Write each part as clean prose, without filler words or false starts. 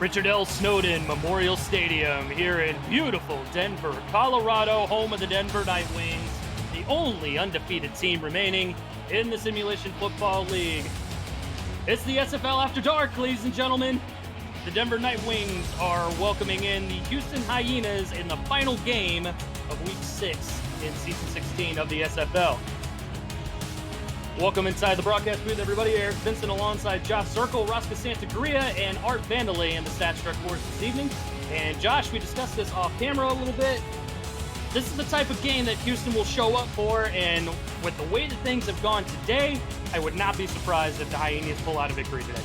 Richard L. Snowden Memorial Stadium here in beautiful Denver, Colorado, home of the Denver Night Wings, the only undefeated team remaining in the Simulation Football League. It's the SFL After Dark, ladies and gentlemen. The Denver Night Wings are welcoming in the Houston Hyenas in the final game of Week 6 in Season 16 of the SFL. Welcome inside the broadcast booth, everybody. Eric Vincent alongside Josh Zirkle, Rosca Santagria, and Art Vandelay in the Stats Truck Force this evening. And Josh, we discussed this off camera a little bit. This is the type of game that Houston will show up for, and with the way that things have gone today, I would not be surprised if the Hyenas pull out a victory today.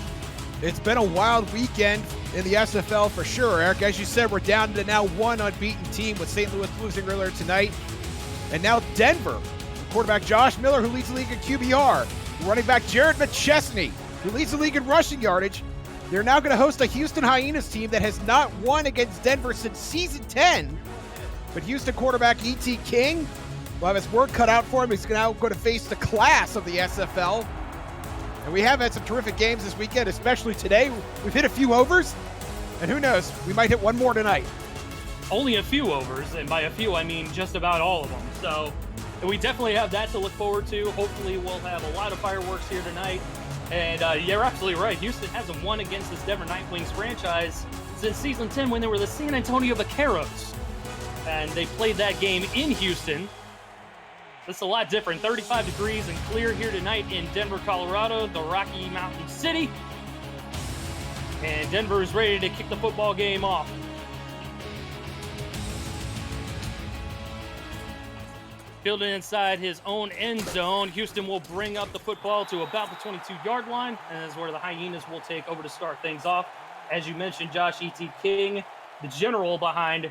It's been a wild weekend in the SFL for sure, Eric. As you said, we're down to now one unbeaten team with St. Louis losing earlier tonight. And now Denver. Quarterback Josh Miller, who leads the league in QBR. Running back Jared McChesney, who leads the league in rushing yardage. They're now going to host a Houston Hyenas team that has not won against Denver since Season 10. But Houston quarterback E.T. King will have his work cut out for him. He's now going to face the class of the SFL. And we have had some terrific games this weekend, especially today. We've hit a few overs, and who knows, we might hit one more tonight. Only a few overs, and by a few, I mean just about all of them. So we definitely have that to look forward to. Hopefully we'll have a lot of fireworks here tonight. And you're absolutely right. Houston hasn't won against this Denver Night Wings franchise since Season 10 when they were the San Antonio Vaqueros. And they played that game in Houston. This is a lot different. 35 degrees and clear here tonight in Denver, Colorado, the Rocky Mountain City. And Denver is ready to kick the football game off. Fielded inside his own end zone, Houston will bring up the football to about the 22-yard line, and that's where the Hyenas will take over to start things off. As you mentioned, Josh E.T. King, the general behind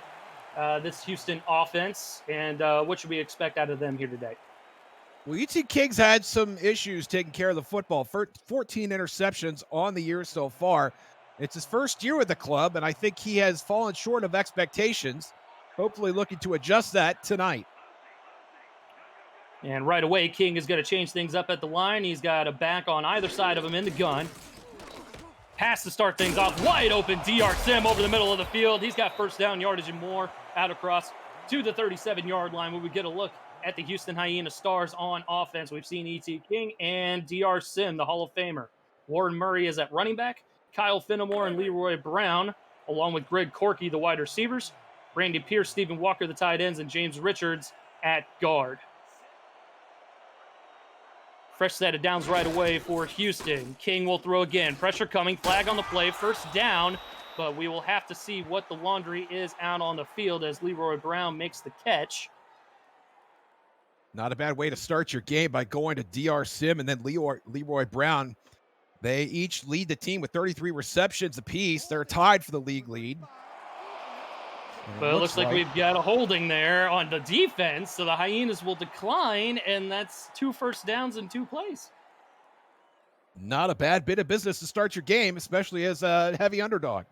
this Houston offense, and what should we expect out of them here today? Well, E.T. King's had some issues taking care of the football. 14 interceptions on the year so far. It's his first year with the club, and I think he has fallen short of expectations. Hopefully looking to adjust that tonight. And right away, King is going to change things up at the line. He's got a back on either side of him in the gun. Pass to start things off. Wide open, DR Sim over the middle of the field. He's got first down yardage and more out across to the 37-yard line where we get a look at the Houston Hyena stars on offense. We've seen E.T. King and DR Sim, the Hall of Famer. Warren Murray is at running back. Kyle Finnemore and Leroy Brown, along with Greg Corky, the wide receivers. Randy Pierce, Stephen Walker, the tight ends, and James Richards at guard. Fresh set of downs right away for Houston. King will throw again. Pressure coming. Flag on the play. First down. But we will have to see what the laundry is out on the field as Leroy Brown makes the catch. Not a bad way to start your game by going to DR Sim and then Leroy Brown. They each lead the team with 33 receptions apiece. They're tied for the league lead. But it looks like we've got a holding there on the defense, so the Hyenas will decline, and that's 2 first downs in 2 plays. Not a bad bit of business to start your game, especially as a heavy underdog.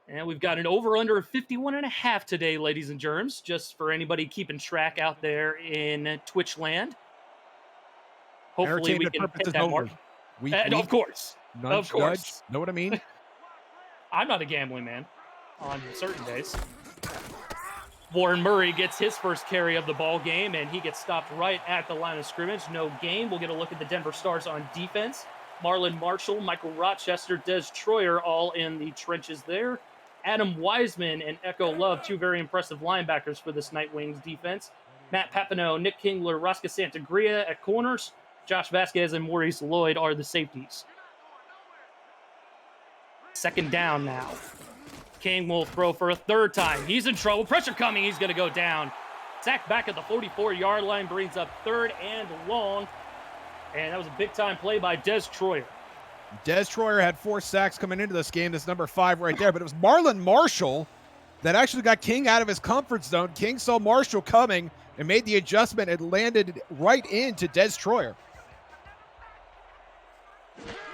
And we've got an over-under of 51.5 today, ladies and germs, just for anybody keeping track out there in Twitch land. Hopefully we can hit that mark. Of course. Nudge, nudge. Know what I mean? I'm not a gambling man on certain days. Warren Murray gets his first carry of the ball game, and he gets stopped right at the line of scrimmage. No gain. We'll get a look at the Denver Stars on defense. Marlon Marshall, Michael Rochester, Des Troyer all in the trenches there. Adam Wiseman and Echo Love, 2 very impressive linebackers for this Night Wings defense. Matt Papineau, Nick Kingler, Rosca Santagria at corners. Josh Vasquez and Maurice Lloyd are the safeties. Second down now. King will throw for a third time. He's in trouble. Pressure coming. He's going to go down. Sacked back at the 44-yard line. Brings up 3rd and long. And that was a big-time play by Des Troyer. Des Troyer had 4 sacks coming into this game. That's number 5 right there. But it was Marlon Marshall that actually got King out of his comfort zone. King saw Marshall coming and made the adjustment and landed right into Des Troyer.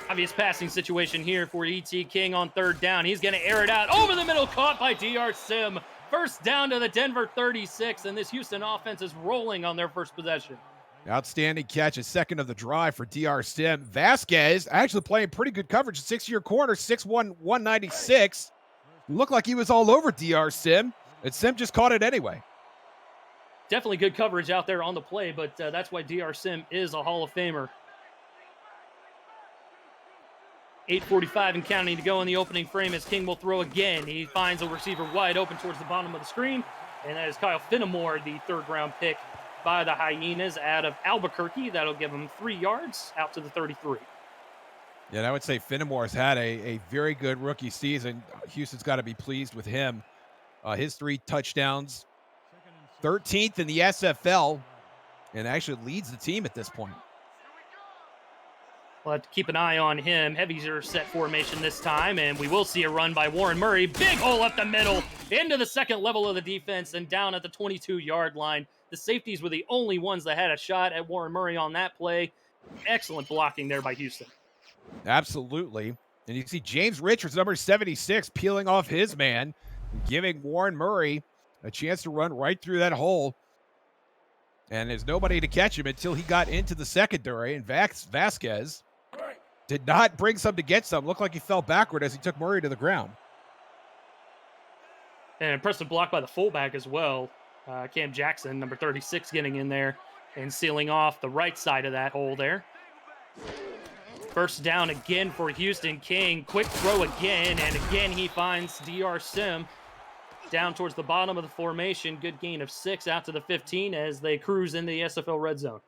Obvious passing situation here for E.T. King on 3rd down. He's going to air it out over the middle, caught by DR Sim. First down to the Denver 36, and this Houston offense is rolling on their first possession. Outstanding catch, a second of the drive for DR Sim. Vasquez actually playing pretty good coverage. 6-year corner, 6'1", 196. Looked like he was all over DR Sim, and Sim just caught it anyway. Definitely good coverage out there on the play, but that's why DR Sim is a Hall of Famer. 8:45 and counting to go in the opening frame as King will throw again. He finds a receiver wide open towards the bottom of the screen, and that is Kyle Finnemore, the third-round pick by the Hyenas out of Albuquerque. That'll give him 3 yards out to the 33. Yeah, and I would say Finnemore's had a very good rookie season. Houston's got to be pleased with him. His 3 touchdowns, 13th in the SFL, and actually leads the team at this point. We'll have to keep an eye on him. Heavier set formation this time, and we will see a run by Warren Murray. Big hole up the middle, into the second level of the defense, and down at the 22-yard line. The safeties were the only ones that had a shot at Warren Murray on that play. Excellent blocking there by Houston. Absolutely. And you see James Richards, number 76, peeling off his man, giving Warren Murray a chance to run right through that hole. And there's nobody to catch him until he got into the secondary, and Vasquez did not bring some to get some. Looked like he fell backward as he took Murray to the ground. And impressive block by the fullback as well. Cam Jackson, number 36, getting in there and sealing off the right side of that hole there. First down again for Houston. King, quick throw again, and again he finds DR Sim down towards the bottom of the formation. Good gain of 6 out to the 15 as they cruise into the SFL red zone.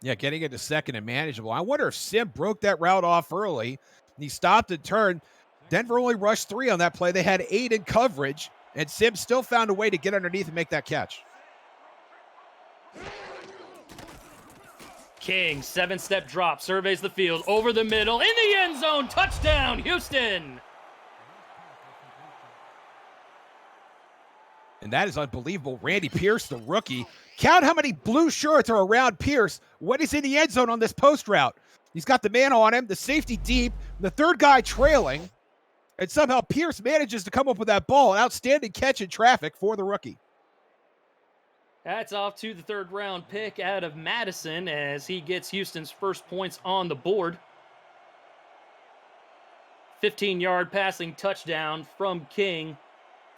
Yeah, getting into second and manageable. I wonder if Sim broke that route off early, and he stopped and turned. Denver only rushed 3 on that play. They had 8 in coverage, and Sim still found a way to get underneath and make that catch. King, 7-step drop, surveys the field, over the middle, in the end zone, touchdown, Houston! And that is unbelievable. Randy Pierce, the rookie. Count how many blue shirts are around Pierce when he's in the end zone on this post route. He's got the man on him, the safety deep, the third guy trailing, and somehow Pierce manages to come up with that ball. An outstanding catch in traffic for the rookie. That's off to the third-round pick out of Madison as he gets Houston's first points on the board. 15-yard passing touchdown from King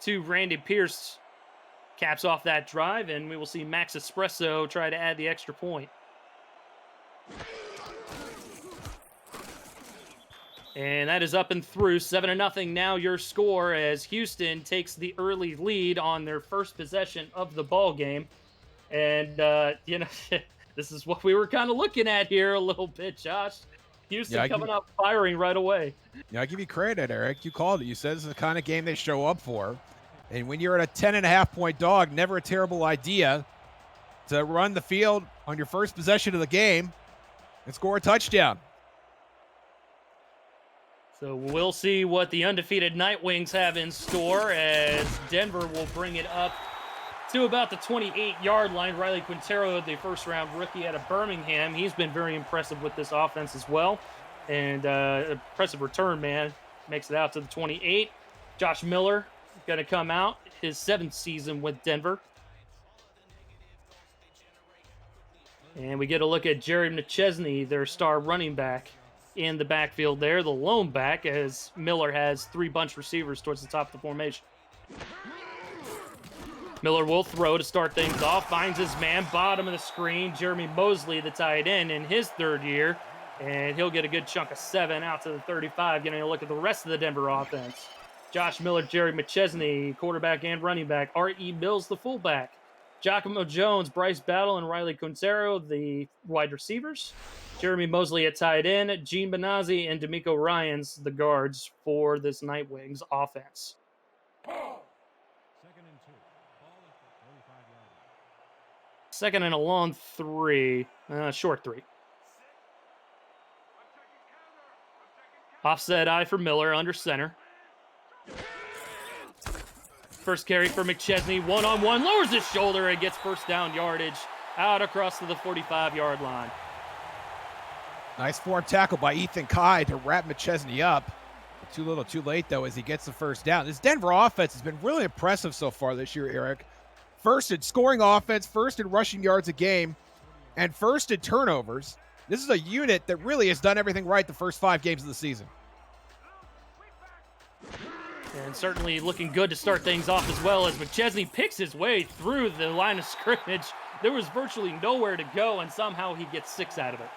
to Randy Pierce caps off that drive, and we will see Max Espresso try to add the extra point. And that is up and through, 7-0 now your score as Houston takes the early lead on their first possession of the ball game. And, this is what we were kind of looking at here a little bit, Josh. Houston coming out firing right away. Yeah, I give you credit, Eric. You called it. You said this is the kind of game they show up for. And when you're at a 10.5-point dog, never a terrible idea to run the field on your first possession of the game and score a touchdown. So we'll see what the undefeated Nightwings have in store as Denver will bring it up to about the 28-yard line. Riley Quintero, the first-round rookie out of Birmingham, he's been very impressive with this offense as well. And impressive return, man. Makes it out to the 28. Josh Miller going to come out, his 7th season with Denver. And we get a look at Jared McChesney, their star running back, in the backfield there, the lone back, as Miller has 3 bunch receivers towards the top of the formation. Miller will throw to start things off, finds his man, bottom of the screen, Jeremy Mosley, the tight end, in his 3rd year, and he'll get a good chunk of 7 out to the 35, getting a look at the rest of the Denver offense. Josh Miller, Jerry McChesney, quarterback and running back. R.E. Mills, the fullback. Giacomo Jones, Bryce Battle, and Riley Quintero, the wide receivers. Jeremy Mosley at tight end. Gene Benazzi and D'Amico Ryans, the guards for this Nightwings offense. 2nd and a long 3. Short 3. Offset eye for Miller under center. First carry for McChesney, one-on-one, lowers his shoulder and gets first down yardage out across to the 45-yard line. Nice form tackle by Ethan Kai to wrap McChesney up. Too little, too late, though, as he gets the first down. This Denver offense has been really impressive so far this year, Eric. First in scoring offense, first in rushing yards a game. and first in turnovers. This is a unit that really has done everything right the first 5 games of the season. And certainly looking good to start things off, as well as McChesney picks his way through the line of scrimmage. There was virtually nowhere to go, and somehow he gets 6 out of it.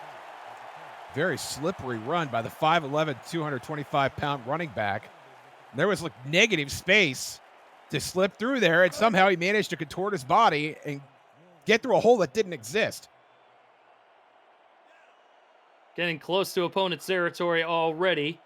Very slippery run by the 5'11", 225-pound running back. There was like negative space to slip through there, and somehow he managed to contort his body and get through a hole that didn't exist. Getting close to opponent's territory already.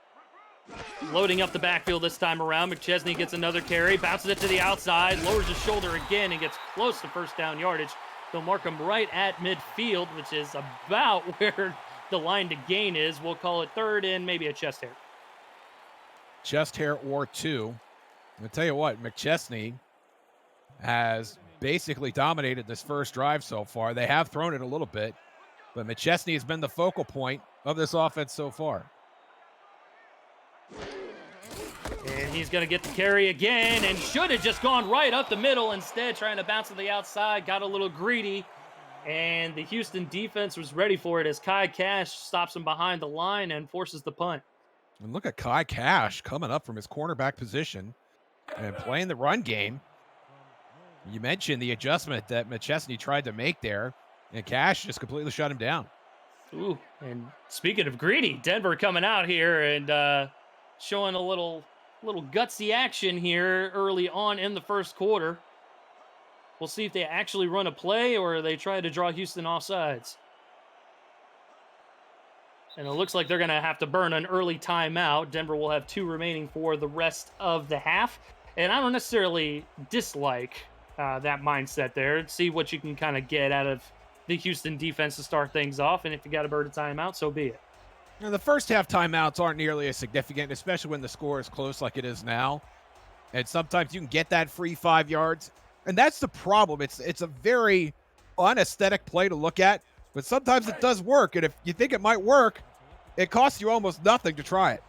Loading up the backfield this time around. McChesney gets another carry, bounces it to the outside, lowers his shoulder again, and gets close to first down yardage. They'll mark him right at midfield, which is about where the line to gain is. We'll call it third and maybe a chest hair. Chest hair or 2. I'll tell you what, McChesney has basically dominated this first drive so far. They have thrown it a little bit, but McChesney has been the focal point of this offense so far. And he's going to get the carry again, and should have just gone right up the middle. Instead, trying to bounce to the outside, got a little greedy, and the Houston defense was ready for it as Kai Cash stops him behind the line and forces the punt. And look at Kai Cash coming up from his cornerback position and playing the run game. You mentioned the adjustment that McChesney tried to make there, and Cash just completely shut him down. Ooh, and speaking of greedy, Denver coming out here and showing a little gutsy action here early on in the first quarter. We'll see if they actually run a play or they try to draw Houston offsides. And it looks like they're going to have to burn an early timeout. Denver will have 2 remaining for the rest of the half. And I don't necessarily dislike that mindset there. See what you can kind of get out of the Houston defense to start things off. And if you got to burn a timeout, so be it. Now, the first half timeouts aren't nearly as significant, especially when the score is close like it is now. And sometimes you can get that free 5 yards. And that's the problem. It's a very unaesthetic play to look at, but sometimes it does work. And if you think it might work, it costs you almost nothing to try it.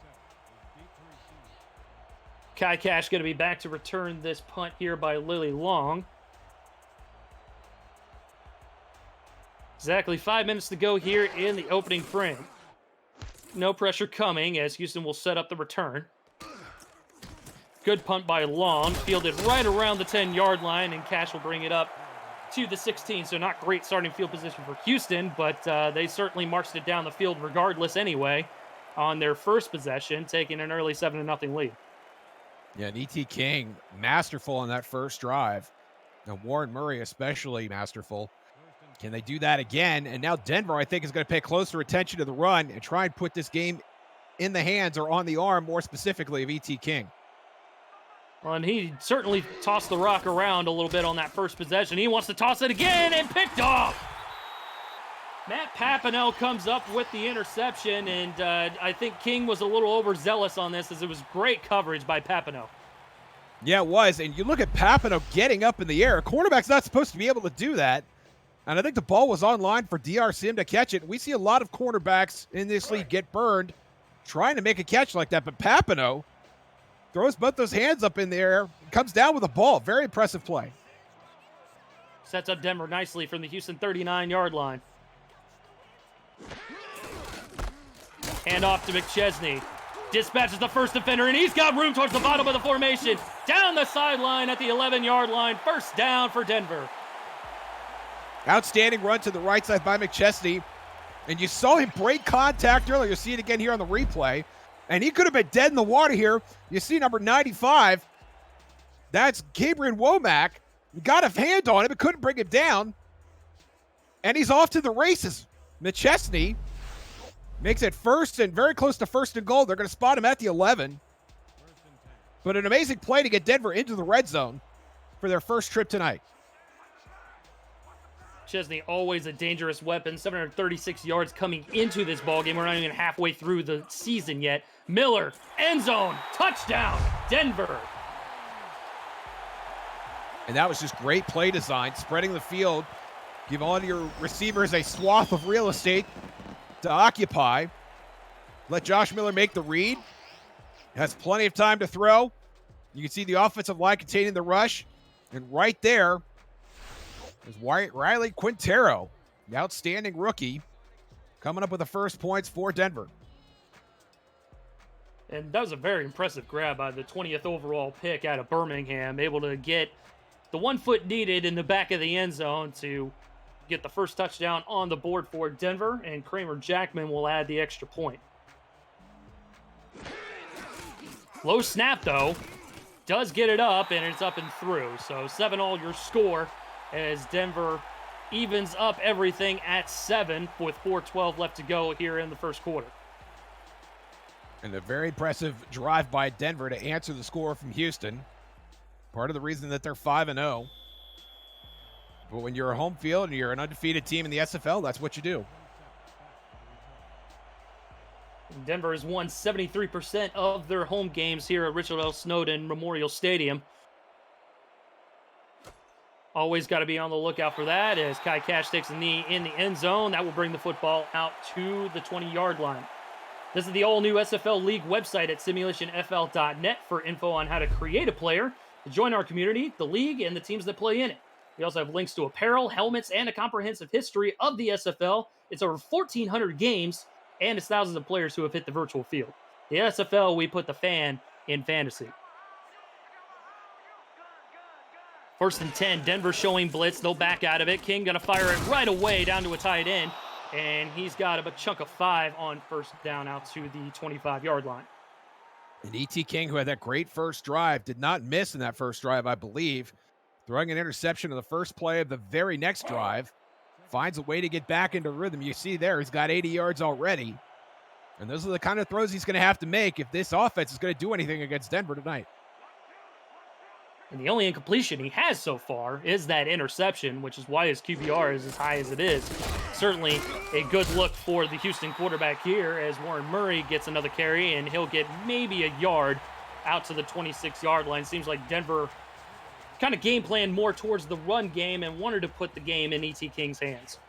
Kai Cash going to be back to return this punt here by Lily Long. Exactly 5 minutes to go here in the opening frame. No pressure coming as Houston will set up the return. Good punt by Long, fielded right around the 10-yard line, and Cash will bring it up to the 16. So not great starting field position for Houston, but they certainly marched it down the field regardless anyway on their first possession, taking an early 7-0 lead. Yeah, and E.T. King, masterful on that first drive. And Warren Murray especially masterful. Can they do that again? And now Denver, I think, is going to pay closer attention to the run and try and put this game in the hands or on the arm, more specifically, of E.T. King. Well, and he certainly tossed the rock around a little bit on that first possession. He wants to toss it again and picked off. Matt Papineau comes up with the interception, and I think King was a little overzealous on this as it was great coverage by Papineau. Yeah, it was. And you look at Papineau getting up in the air. A cornerback's not supposed to be able to do that. And I think the ball was on line for DR Sim to catch it. We see a lot of cornerbacks in this league get burned trying to make a catch like that. But Papineau throws both those hands up in the air, comes down with the ball. Very impressive play. Sets up Denver nicely from the Houston 39-yard line. Hand off to McChesney. Dispatches the first defender, and he's got room towards the bottom of the formation. Down the sideline at the 11-yard line. First down for Denver. Outstanding run to the right side by McChesney. And you saw him break contact earlier. You see it again here on the replay. And he could have been dead in the water here. You see number 95. That's Gabriel Womack. Got a hand on him, but couldn't bring him down. And he's off to the races. McChesney makes it first and very close to first and goal. They're going to spot him at the 11. But an amazing play to get Denver into the red zone for their first trip tonight. Chesney, always a dangerous weapon. 736 yards coming into this ballgame. We're not even halfway through the season yet. Miller, end zone, touchdown, Denver. And that was just great play design, spreading the field. Give all your receivers a swath of real estate to occupy. Let Josh Miller make the read. Has plenty of time to throw. You can see the offensive line containing the rush. And right there is Riley Quintero the outstanding rookie, coming up with the first points for Denver. And that was a very impressive grab by the 20th overall pick out of Birmingham, able to get the 1 foot needed in the back of the end zone to get the first touchdown on the board for Denver, and Kramer Jackman will add the extra point. Low snap, though, does get it up, and it's up and through. So 7-all your score as Denver evens up everything at 7 with 4:12 left to go here in the first quarter. And a very impressive drive by Denver to answer the score from Houston. Part of the reason that they're 5-0. But when you're a home field and you're an undefeated team in the SFL, that's what you do. Denver has won 73% of their home games here at Richard L. Snowden Memorial Stadium. Always got to be on the lookout for that as Kai Cash takes a knee in the end zone. That will bring the football out to the 20-yard line. This is the all-new SFL League website at simulationfl.net for info on how to create a player, to join our community, the league, and the teams that play in it. We also have links to apparel, helmets, and a comprehensive history of the SFL. It's over 1,400 games, and it's thousands of players who have hit the virtual field. The SFL, we put the fan in fantasy. First and 10, Denver showing blitz. They'll back out of it. King going to fire it right away down to a tight end. And he's got a chunk of 5 on first down out to the 25-yard line. And E.T. King, who had that great first drive, did not miss in that first drive, I believe. Throwing an interception on the first play of the very next drive. Finds a way to get back into rhythm. You see there, he's got 80 yards already. And those are the kind of throws he's going to have to make if this offense is going to do anything against Denver tonight. And the only incompletion he has so far is that interception, which is why his QBR is as high as it is. Certainly a good look for the Houston quarterback here as Warren Murray gets another carry, and he'll get maybe a yard out to the 26-yard line. Seems like Denver kind of game planned more towards the run game and wanted to put the game in E.T. King's hands.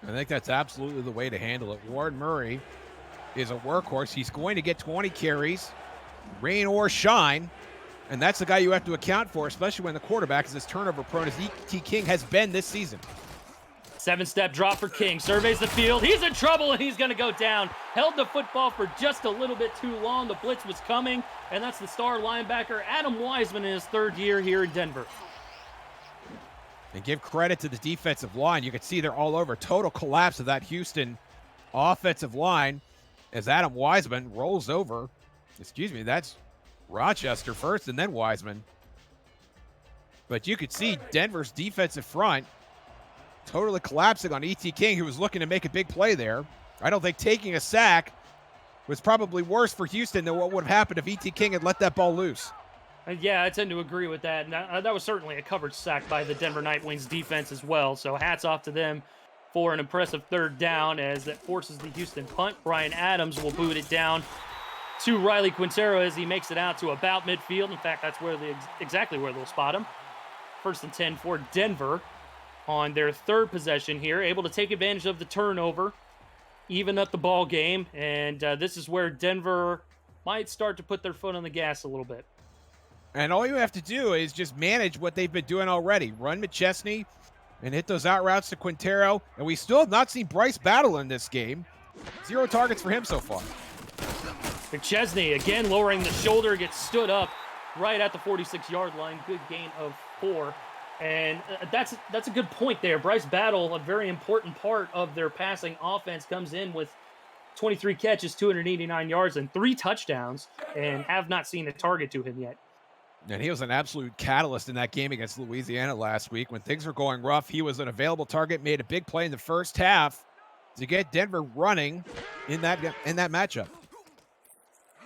I think that's absolutely the way to handle it. Warren Murray is a workhorse. He's going to get 20 carries, rain or shine. And that's the guy you have to account for, especially when the quarterback is as turnover-prone as E.T. King has been this season. 7-step drop for King. Surveys the field. He's in trouble, and he's going to go down. Held the football for just a little bit too long. The blitz was coming, and that's the star linebacker, Adam Wiseman, in his 3rd year here in Denver. And give credit to the defensive line. You can see they're all over. Total collapse of that Houston offensive line as Adam Wiseman rolls over. That's Rochester first and then Wiseman. But you could see Denver's defensive front totally collapsing on E.T. King, who was looking to make a big play there. I don't think taking a sack was probably worse for Houston than what would have happened if E.T. King had let that ball loose. Yeah, I tend to agree with that. And that was certainly a covered sack by the Denver Nightwings defense as well. So hats off to them for an impressive 3rd down as that forces the Houston punt. Brian Adams will boot it down to Riley Quintero as he makes it out to about midfield. In fact, that's where exactly where they'll spot him. 1st and 10 for Denver on their 3rd possession here, able to take advantage of the turnover, even up the ball game, and this is where Denver might start to put their foot on the gas a little bit. And all you have to do is just manage what they've been doing already. Run McChesney and hit those out routes to Quintero, and we still have not seen Bryce Battle in this game. 0 targets for him so far. McChesney, again, lowering the shoulder, gets stood up right at the 46-yard line. Good gain of 4. And that's a good point there. Bryce Battle, a very important part of their passing offense, comes in with 23 catches, 289 yards, and 3 touchdowns, and have not seen a target to him yet. And he was an absolute catalyst in that game against Louisiana last week. When things were going rough, he was an available target, made a big play in the first half to get Denver running in that matchup.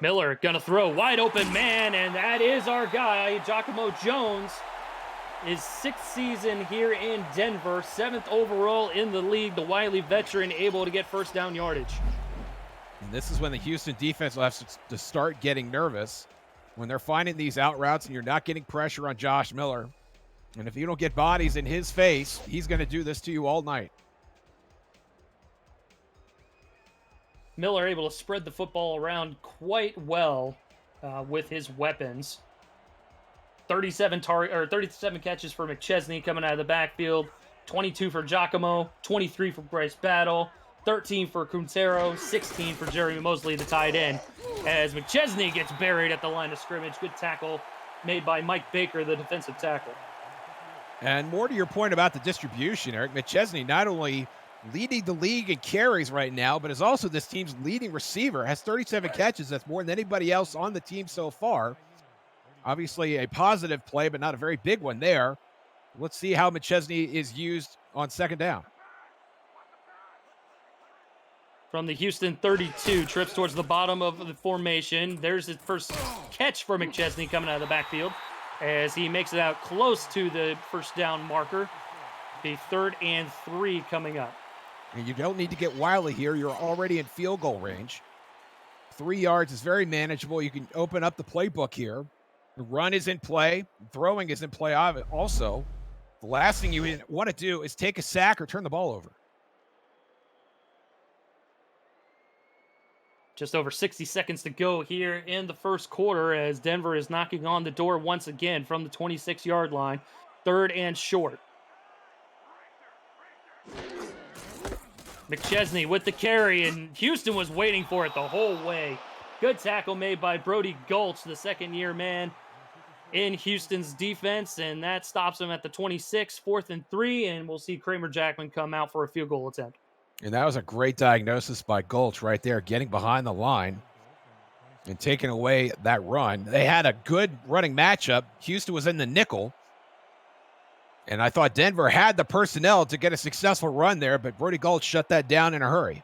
Miller gonna throw, wide open man, and that is our guy, Giacomo Jones. His 6th season here in Denver, 7th overall in the league. The wily veteran able to get first down yardage. And this is when the Houston defense will have to start getting nervous, when they're finding these out routes and you're not getting pressure on Josh Miller. And if you don't get bodies in his face, he's going to do this to you all night. Miller able to spread the football around quite well with his weapons. 37 catches for McChesney coming out of the backfield. 22 for Giacomo, 23 for Bryce Battle, 13 for Quintero, 16 for Jeremy Mosley, the tight end. As McChesney gets buried at the line of scrimmage. Good tackle made by Mike Baker, the defensive tackle. And more to your point about the distribution, Eric, McChesney not only leading the league in carries right now, but is also this team's leading receiver, has 37 catches. That's more than anybody else on the team so far. Obviously a positive play, but not a very big one there. Let's see how McChesney is used on second down. From the Houston 32, trips towards the bottom of the formation. There's his first catch for McChesney coming out of the backfield as he makes it out close to the first down marker. The 3rd and 3 coming up. And you don't need to get wily here. You're already in field goal range. 3 yards is very manageable. You can open up the playbook here. The run is in play. Throwing is in play also. The last thing you want to do is take a sack or turn the ball over. Just over 60 seconds to go here in the first quarter as Denver is knocking on the door once again from the 26-yard line. 3rd and short. McChesney with the carry, and Houston was waiting for it the whole way. Good tackle made by Brody Gulch, the second-year man in Houston's defense, and that stops him at the 26, 4th and 3, and we'll see Kramer Jackman come out for a field goal attempt. And that was a great diagnosis by Gulch right there, getting behind the line and taking away that run. They had a good running matchup. Houston was in the nickel. And I thought Denver had the personnel to get a successful run there, but Brody Gulch shut that down in a hurry.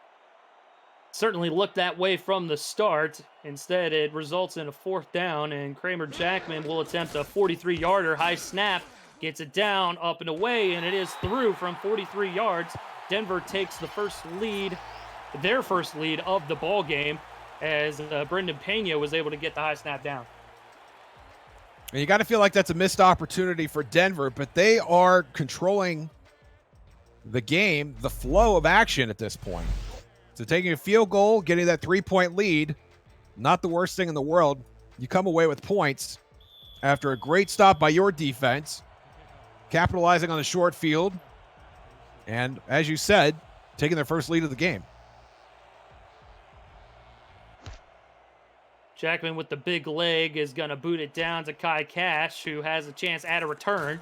Certainly looked that way from the start. Instead, it results in a 4th down, and Kramer Jackman will attempt a 43-yarder. High snap, gets it down, up and away, and it is through from 43 yards. Denver takes the their first lead of the ball game, as Brendan Pena was able to get the high snap down. And you got to feel like that's a missed opportunity for Denver, but they are controlling the game, the flow of action at this point. So taking a field goal, getting that 3-point lead, not the worst thing in the world. You come away with points after a great stop by your defense, capitalizing on the short field, and as you said, taking their first lead of the game. Jackman with the big leg is going to boot it down to Kai Cash, who has a chance at a return.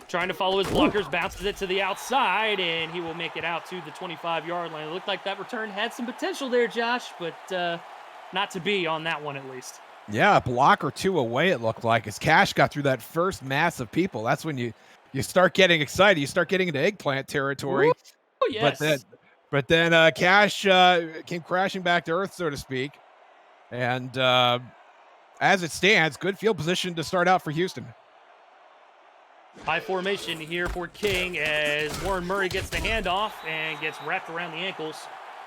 Trying to follow his blockers, bounces it to the outside, and he will make it out to the 25-yard line. It looked like that return had some potential there, Josh, but not to be on that one at least. Yeah, a block or two away it looked like as Cash got through that first mass of people. That's when you start getting excited. You start getting into eggplant territory. Ooh, yes. But then Cash came crashing back to earth, so to speak. And as it stands, good field position to start out for Houston. High formation here for King as Warren Murray gets the handoff and gets wrapped around the ankles.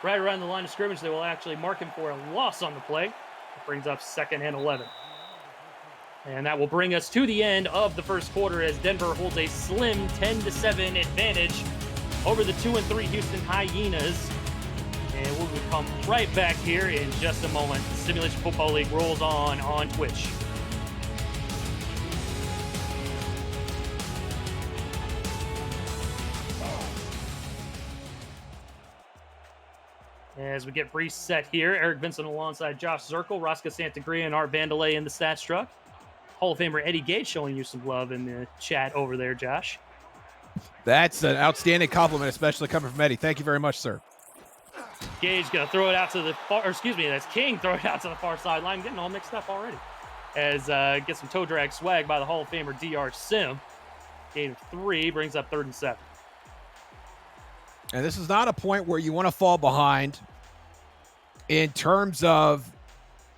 Right around the line of scrimmage, they will actually mark him for a loss on the play. It brings up 2nd and 11. And that will bring us to the end of the first quarter as Denver holds a slim 10-7 advantage over the 2-3 Houston Hyenas. And we'll come right back here in just a moment. The Simulation Football League rolls on Twitch. As we get reset here, Eric Vincent alongside Josh Zirkle, Rosca Santagria, and Art Vandelay in the stats truck. Hall of Famer Eddie Gage showing you some love in the chat over there, Josh. That's an outstanding compliment, especially coming from Eddie. Thank you very much, sir. Gage going to throw it out to the far, that's King throwing it out to the far sideline. Getting all mixed up already. As gets some toe drag swag by the Hall of Famer DR Sim. Gain of 3 brings up 3rd and 7. And this is not a point where you want to fall behind in terms of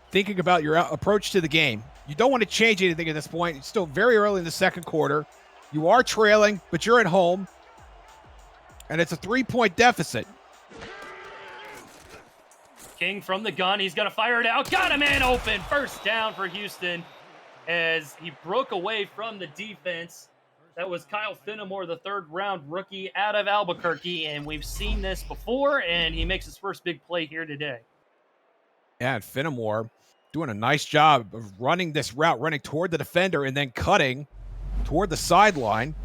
thinking about your approach to the game. You don't want to change anything at this point. It's still very early in the second quarter. You are trailing, but you're at home. And it's a 3-point deficit. King from the gun. He's going to fire it out. Got a man open. First down for Houston as he broke away from the defense. That was Kyle Finnemore, the 3rd-round rookie out of Albuquerque, and we've seen this before, and he makes his first big play here today. Yeah, and Finnemore doing a nice job of running this route, running toward the defender and then cutting toward the sideline.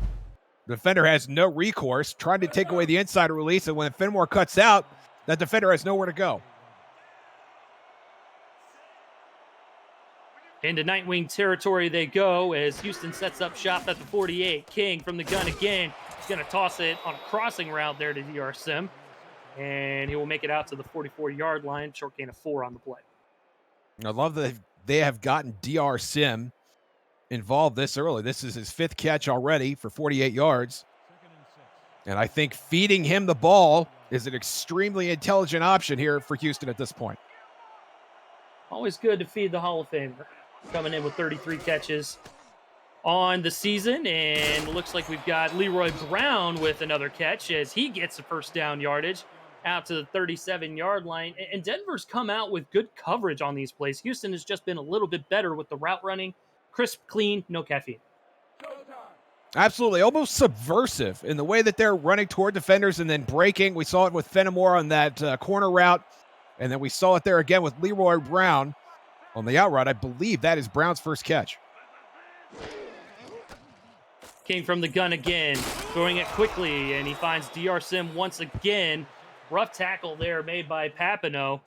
The defender has no recourse, trying to take away the insider release, and when Fenimore cuts out, that defender has nowhere to go. Into Nightwing territory they go as Houston sets up shop at the 48. King from the gun again. He's going to toss it on a crossing route there to DR Sim. And he will make it out to the 44-yard line. Short gain of 4 on the play. I love that they have gotten DR Sim involved this early. This is his 5th catch already for 48 yards. And I think feeding him the ball is an extremely intelligent option here for Houston at this point. Always good to feed the Hall of Famer. Coming in with 33 catches on the season. And looks like we've got Leroy Brown with another catch as he gets the first down yardage out to the 37-yard line. And Denver's come out with good coverage on these plays. Houston has just been a little bit better with the route running. Crisp, clean, no caffeine. Absolutely. Almost subversive in the way that they're running toward defenders and then breaking. We saw it with Fenimore on that corner route. And then we saw it there again with Leroy Brown on the out route. I believe that is Brown's first catch. King from the gun again, throwing it quickly, and he finds DR Sim once again. Rough tackle there made by Papineau,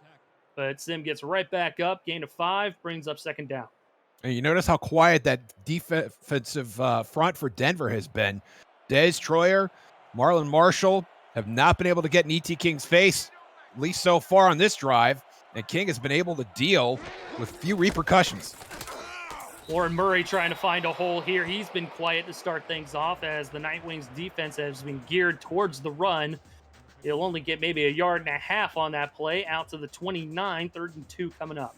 but Sim gets right back up. Gain of 5, brings up second down. And you notice how quiet that defensive front for Denver has been. Dez Troyer, Marlon Marshall have not been able to get in E.T. King's face, at least so far on this drive, and King has been able to deal with few repercussions. Warren Murray trying to find a hole here. He's been quiet to start things off as the Nightwings defense has been geared towards the run. He'll only get maybe 1.5 yards on that play, out to the 29, 3rd and 2 coming up.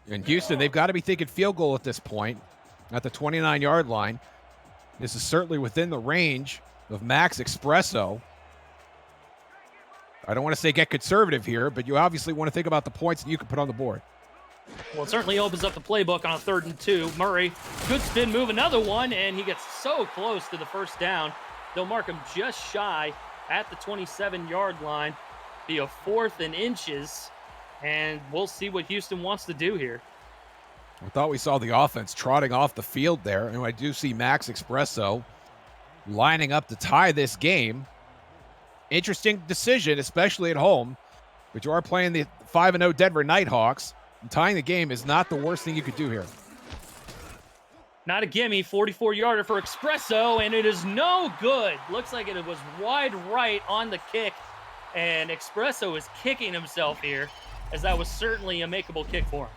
In Houston, they've got to be thinking field goal at this point at the 29-yard line. This is certainly within the range of Max Espresso. I don't want to say get conservative here, but you obviously want to think about the points that you can put on the board. Well, it certainly opens up the playbook on a 3rd and 2. Murray, good spin move, another one, and he gets so close to the first down. They'll mark him just shy at the 27-yard line. Be a 4th and inches, and we'll see what Houston wants to do here. I thought we saw the offense trotting off the field there, and I do see Max Espresso lining up to tie this game. Interesting decision, especially at home, but you are playing the 5-0 Denver Nighthawks, and tying the game is not the worst thing you could do here. Not a gimme, 44-yarder for Espresso, and it is no good. Looks like it was wide right on the kick, and Espresso is kicking himself here, as that was certainly a makeable kick for him.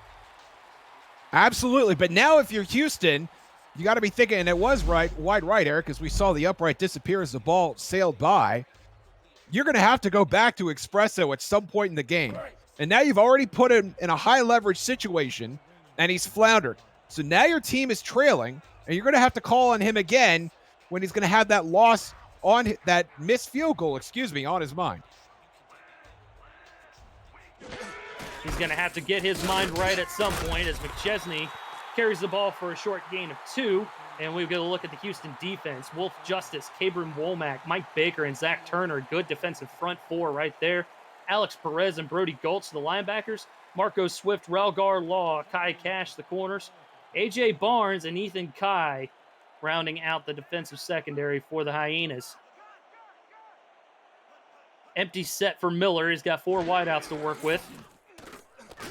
Absolutely, but now if you're Houston, you got to be thinking, and it was wide right, Eric, as we saw the upright disappear as the ball sailed by. You're going to have to go back to Espresso at some point in the game. And now you've already put him in a high leverage situation, and he's floundered. So now your team is trailing, and you're going to have to call on him again when he's going to have that loss on that missed field goal, on his mind. He's going to have to get his mind right at some point as McChesney carries the ball for a short gain of 2. And we've got to look at the Houston defense. Wolf Justice, Cabrin Womack, Mike Baker, and Zach Turner. Good defensive front 4 right there. Alex Perez and Brody Goltz, the linebackers. Marco Swift, Relgar Law, Kai Cash, the corners. A.J. Barnes and Ethan Kai rounding out the defensive secondary for the Hyenas. Empty set for Miller. He's got 4 wideouts to work with.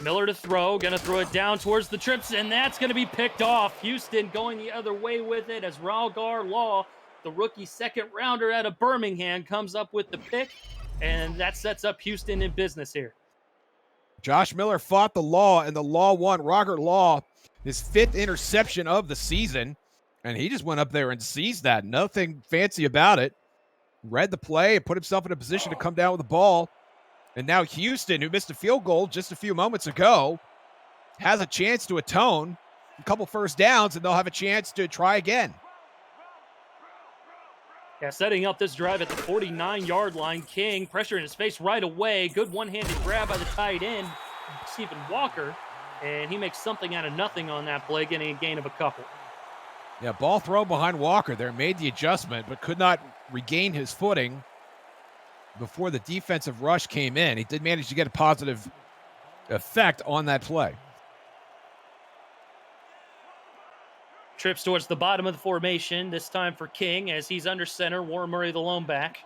Miller to throw, going to throw it down towards the trips, and that's going to be picked off. Houston going the other way with it as Relgar Law, the rookie second rounder out of Birmingham, comes up with the pick, and that sets up Houston in business here. Josh Miller fought the Law, and the Law won. Robert Law, his 5th interception of the season, and he just went up there and seized that. Nothing fancy about it. Read the play and put himself in a position to come down with the ball. And now Houston, who missed a field goal just a few moments ago, has a chance to atone. A couple first downs, and they'll have a chance to try again. Yeah, setting up this drive at the 49-yard line. King, pressure in his face right away. Good one-handed grab by the tight end, Stephen Walker. And he makes something out of nothing on that play, getting a gain of a couple. Yeah, ball throw behind Walker there. Made the adjustment, but could not regain his footing before the defensive rush came in. He did manage to get a positive effect on that play. Trips towards the bottom of the formation, this time for King as he's under center. Warren Murray, the lone back.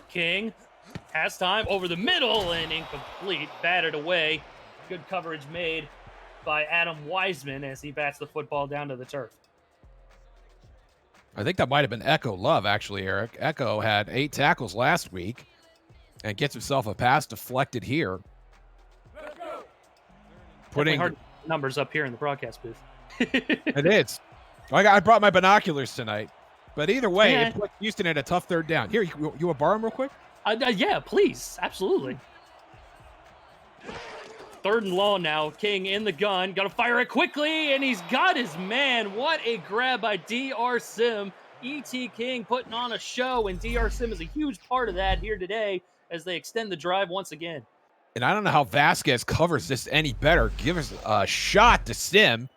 King has time over the middle and incomplete. Batted away. Good coverage made by Adam Wiseman as he bats the football down to the turf. I think that might have been Echo Love, actually, Eric. Echo had 8 tackles last week and gets himself a pass deflected here. Putting hard numbers up here in the broadcast booth. It is. I brought my binoculars tonight. But either way, Yeah. it put Houston at a tough third down. Here, you want to borrow them real quick? Yeah, please. Absolutely. 3rd and long now. King in the gun. Got to fire it quickly, and he's got his man. What a grab by DR Sim. E.T. King putting on a show, and DR Sim is a huge part of that here today as they extend the drive once again. And I don't know how Vasquez covers this any better. Gives a shot to Sim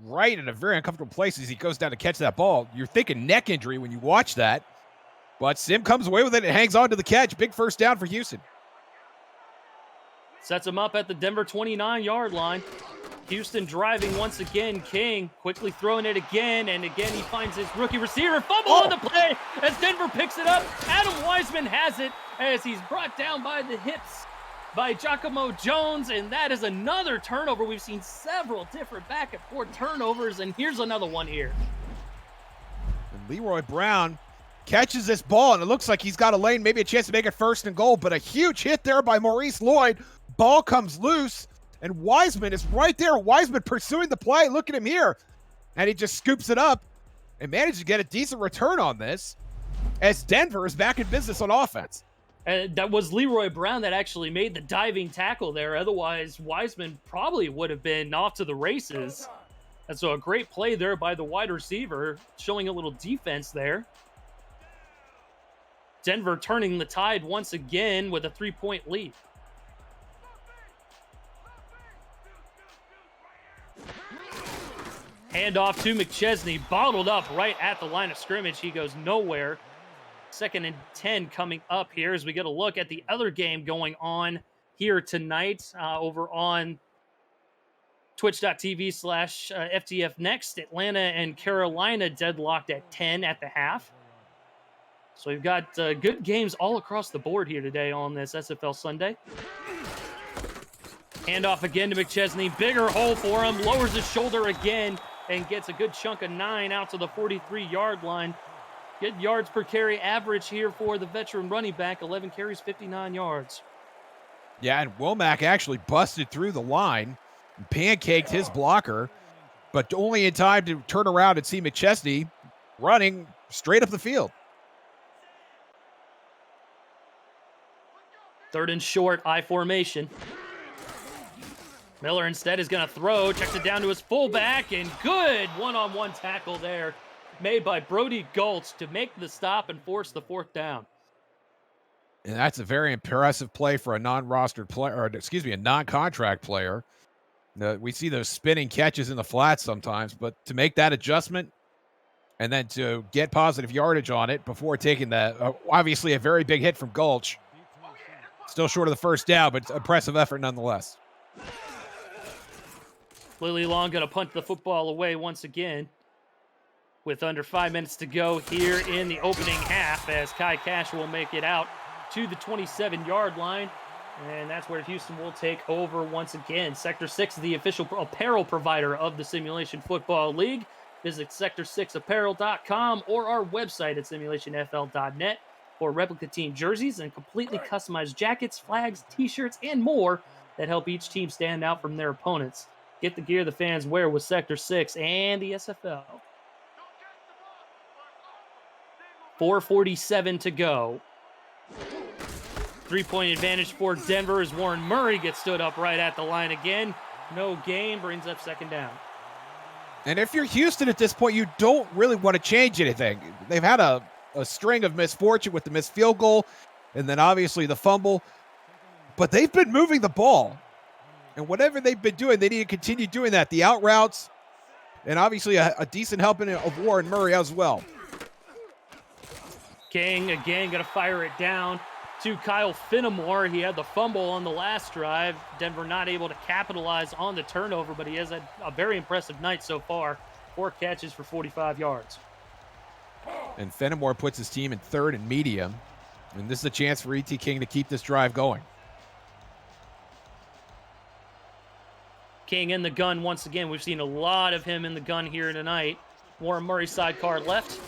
right in a very uncomfortable place as he goes down to catch that ball. You're thinking neck injury when you watch that. But Sim comes away with it and hangs on to the catch. Big first down for Houston. Sets him up at the Denver 29-yard line. Houston driving once again. King quickly throwing it again, and again he finds his rookie receiver. Fumble on the play as Denver picks it up. Adam Wiseman has it as he's brought down by the hips by Giacomo Jones, and that is another turnover. We've seen several different back and forth turnovers, and here's another one here. And Leroy Brown catches this ball, and it looks like he's got a lane, maybe a chance to make it 1st and goal, but a huge hit there by Maurice Lloyd. Ball comes loose, and Wiseman is right there. Wiseman pursuing the play. Look at him here. And he just scoops it up and manages to get a decent return on this as Denver is back in business on offense. And that was Leroy Brown that actually made the diving tackle there. Otherwise, Wiseman probably would have been off to the races. And so a great play there by the wide receiver, showing a little defense there. Denver turning the tide once again with a 3-point lead. Handoff to McChesney, bottled up right at the line of scrimmage. He goes nowhere. 2nd and 10 coming up here as we get a look at the other game going on here tonight over on twitch.tv/FTF Next. Atlanta and Carolina deadlocked at 10 at the half. So we've got good games all across the board here today on this SFL Sunday. Handoff again to McChesney. Bigger hole for him. Lowers his shoulder again and gets a good chunk of 9 out to the 43-yard line. Good yards per carry average here for the veteran running back. 11 carries, 59 yards. Yeah, and Womack actually busted through the line and pancaked his blocker, but only in time to turn around and see McChesney running straight up the field. 3rd and short, I formation. Miller instead is going to throw, checks it down to his fullback, and good one-on-one tackle there made by Brody Gulch to make the stop and force the 4th down. And that's a very impressive play for a non-rostered player, or excuse me, a non-contract player. We see those spinning catches in the flats sometimes, but to make that adjustment and then to get positive yardage on it before taking that, obviously a very big hit from Gulch. Still short of the 1st down, but it's impressive effort nonetheless. Lily Long going to punt the football away once again with under 5 minutes to go here in the opening half as Kai Cash will make it out to the 27-yard line. And that's where Houston will take over once again. Sector 6 is the official apparel provider of the Simulation Football League. Visit sector6apparel.com or our website at simulationfl.net for replica team jerseys and completely customized jackets, flags, t-shirts, and more that help each team stand out from their opponents. Get the gear the fans wear with Sector 6 and the SFL. 4:47 to go. 3-point advantage for Denver as Warren Murray gets stood up right at the line again. No gain, brings up 2nd down. And if you're Houston at this point, you don't really want to change anything. They've had a string of misfortune with the missed field goal and then obviously the fumble. But they've been moving the ball. And whatever they've been doing, they need to continue doing that. The out routes and obviously a decent helping of Warren Murray as well. King again going to fire it down. to Kyle Finnemore. He had the fumble on the last drive. Denver not able to capitalize on the turnover, but he has had a very impressive night so far. 4 catches for 45 yards. And Fenimore puts his team in 3rd and medium. And this is a chance for E.T. King to keep this drive going. King in the gun once again. We've seen a lot of him in the gun here tonight. Warren Murray sidecar left.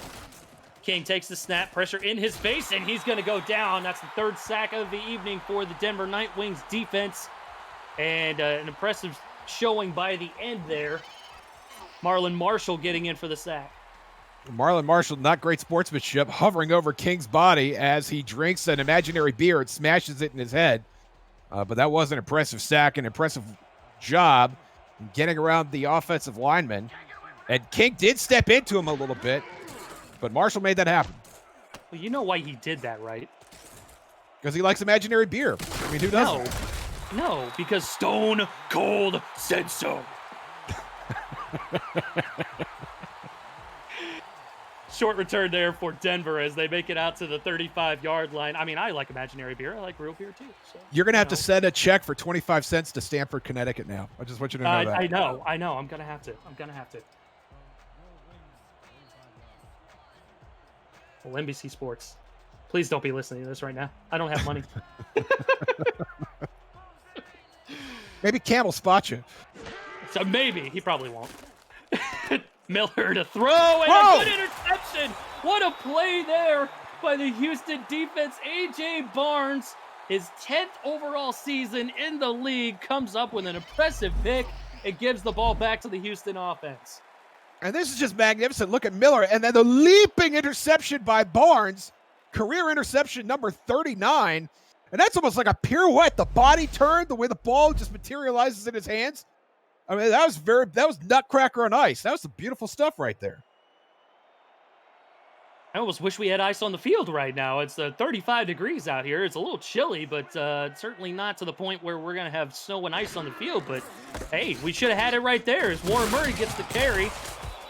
King takes the snap, pressure in his face, and he's going to go down. That's the 3rd sack of the evening for the Denver Nightwings defense. And an impressive showing by the end there. Marlon Marshall getting in for the sack. Marlon Marshall, not great sportsmanship, hovering over King's body as he drinks an imaginary beer and smashes it in his head. But that was an impressive sack, an impressive job in getting around the offensive lineman. And King did step into him a little bit, but Marshall made that happen. Well, you know why he did that, right? Because he likes imaginary beer. I mean, who doesn't? No, because Stone Cold said so. Short return there for Denver as they make it out to the 35-yard line. I mean, I like imaginary beer. I like real beer, too. So, you're going to have to send a check for 25 cents to Stamford, Connecticut now. I just want you to know that. I know. I'm going to have to. Well, NBC Sports, please don't be listening to this right now. I don't have money. Maybe Cam will spot you. So maybe. He probably won't. Miller to throw, and a good interception. What a play there by the Houston defense. A.J. Barnes, his 10th overall season in the league, comes up with an impressive pick and gives the ball back to the Houston offense. And this is just magnificent. Look at Miller, and then the leaping interception by Barnes. Career interception number 39. And that's almost like a pirouette. The body turn, the way the ball just materializes in his hands. I mean, that was nutcracker on ice. That was some beautiful stuff right there. I almost wish we had ice on the field right now. It's 35 degrees out here. It's a little chilly, but certainly not to the point where we're going to have snow and ice on the field. But, hey, we should have had it right there as Warren Murray gets the carry.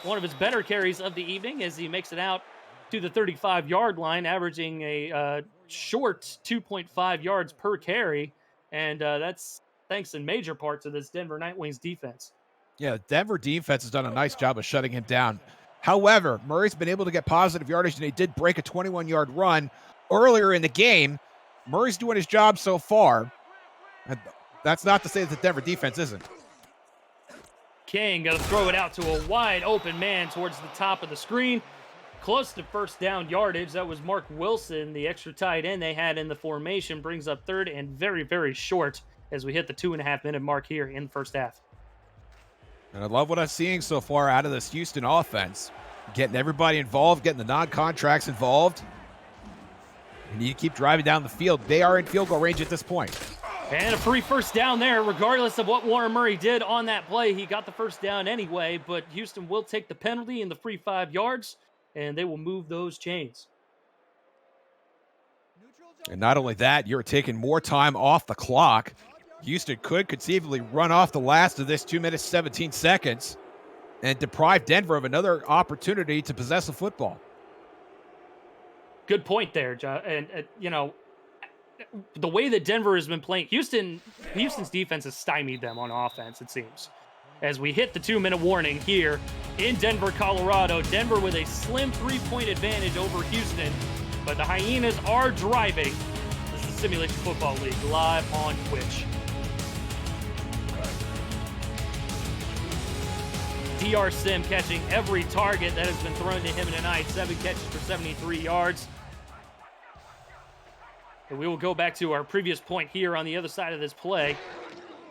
One of his better carries of the evening as he makes it out to the 35-yard line, averaging a short 2.5 yards per carry. And that's thanks in major part to this Denver Nightwings defense. Yeah, the Denver defense has done a nice job of shutting him down. However, Murray's been able to get positive yardage, and he did break a 21-yard run earlier in the game. Murray's doing his job so far. And that's not to say that the Denver defense isn't. King going to throw it out to a wide open man towards the top of the screen. Close to first down yardage. That was Mark Wilson, the extra tight end they had in the formation. Brings up 3rd and very, very short as we hit the 2.5-minute mark here in the first half. And I love what I'm seeing so far out of this Houston offense. Getting everybody involved, getting the non-contracts involved. You need to keep driving down the field. They are in field goal range at this point. And a free first down there, regardless of what Warren Murray did on that play. He got the first down anyway, but Houston will take the penalty in the free 5 yards, and they will move those chains. And not only that, you're taking more time off the clock. Houston could conceivably run off the last of this 2 minutes, 17 seconds and deprive Denver of another opportunity to possess the football. Good point there, John. And you know, the way that Denver has been playing, Houston's defense has stymied them on offense, it seems. As we hit the 2-minute warning here in Denver, Colorado. Denver with a slim 3-point advantage over Houston, but the Hyenas are driving. This is the Simulation Football League live on Twitch. DR Sim catching every target that has been thrown to him tonight. 7 catches for 73 yards. And we will go back to our previous point here on the other side of this play.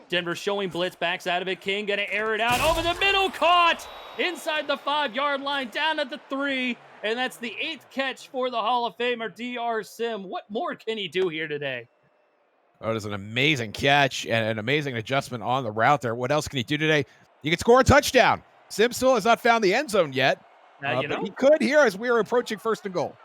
Denver showing blitz, backs out of it. King going to air it out over the middle, caught inside the 5-yard line, down at the 3. And that's the 8th catch for the Hall of Famer, DR Sim. What more can he do here today? Oh, it is an amazing catch and an amazing adjustment on the route there. What else can he do today? He can score a touchdown. Sim still has not found the end zone yet. But he could here as we are approaching 1st and goal.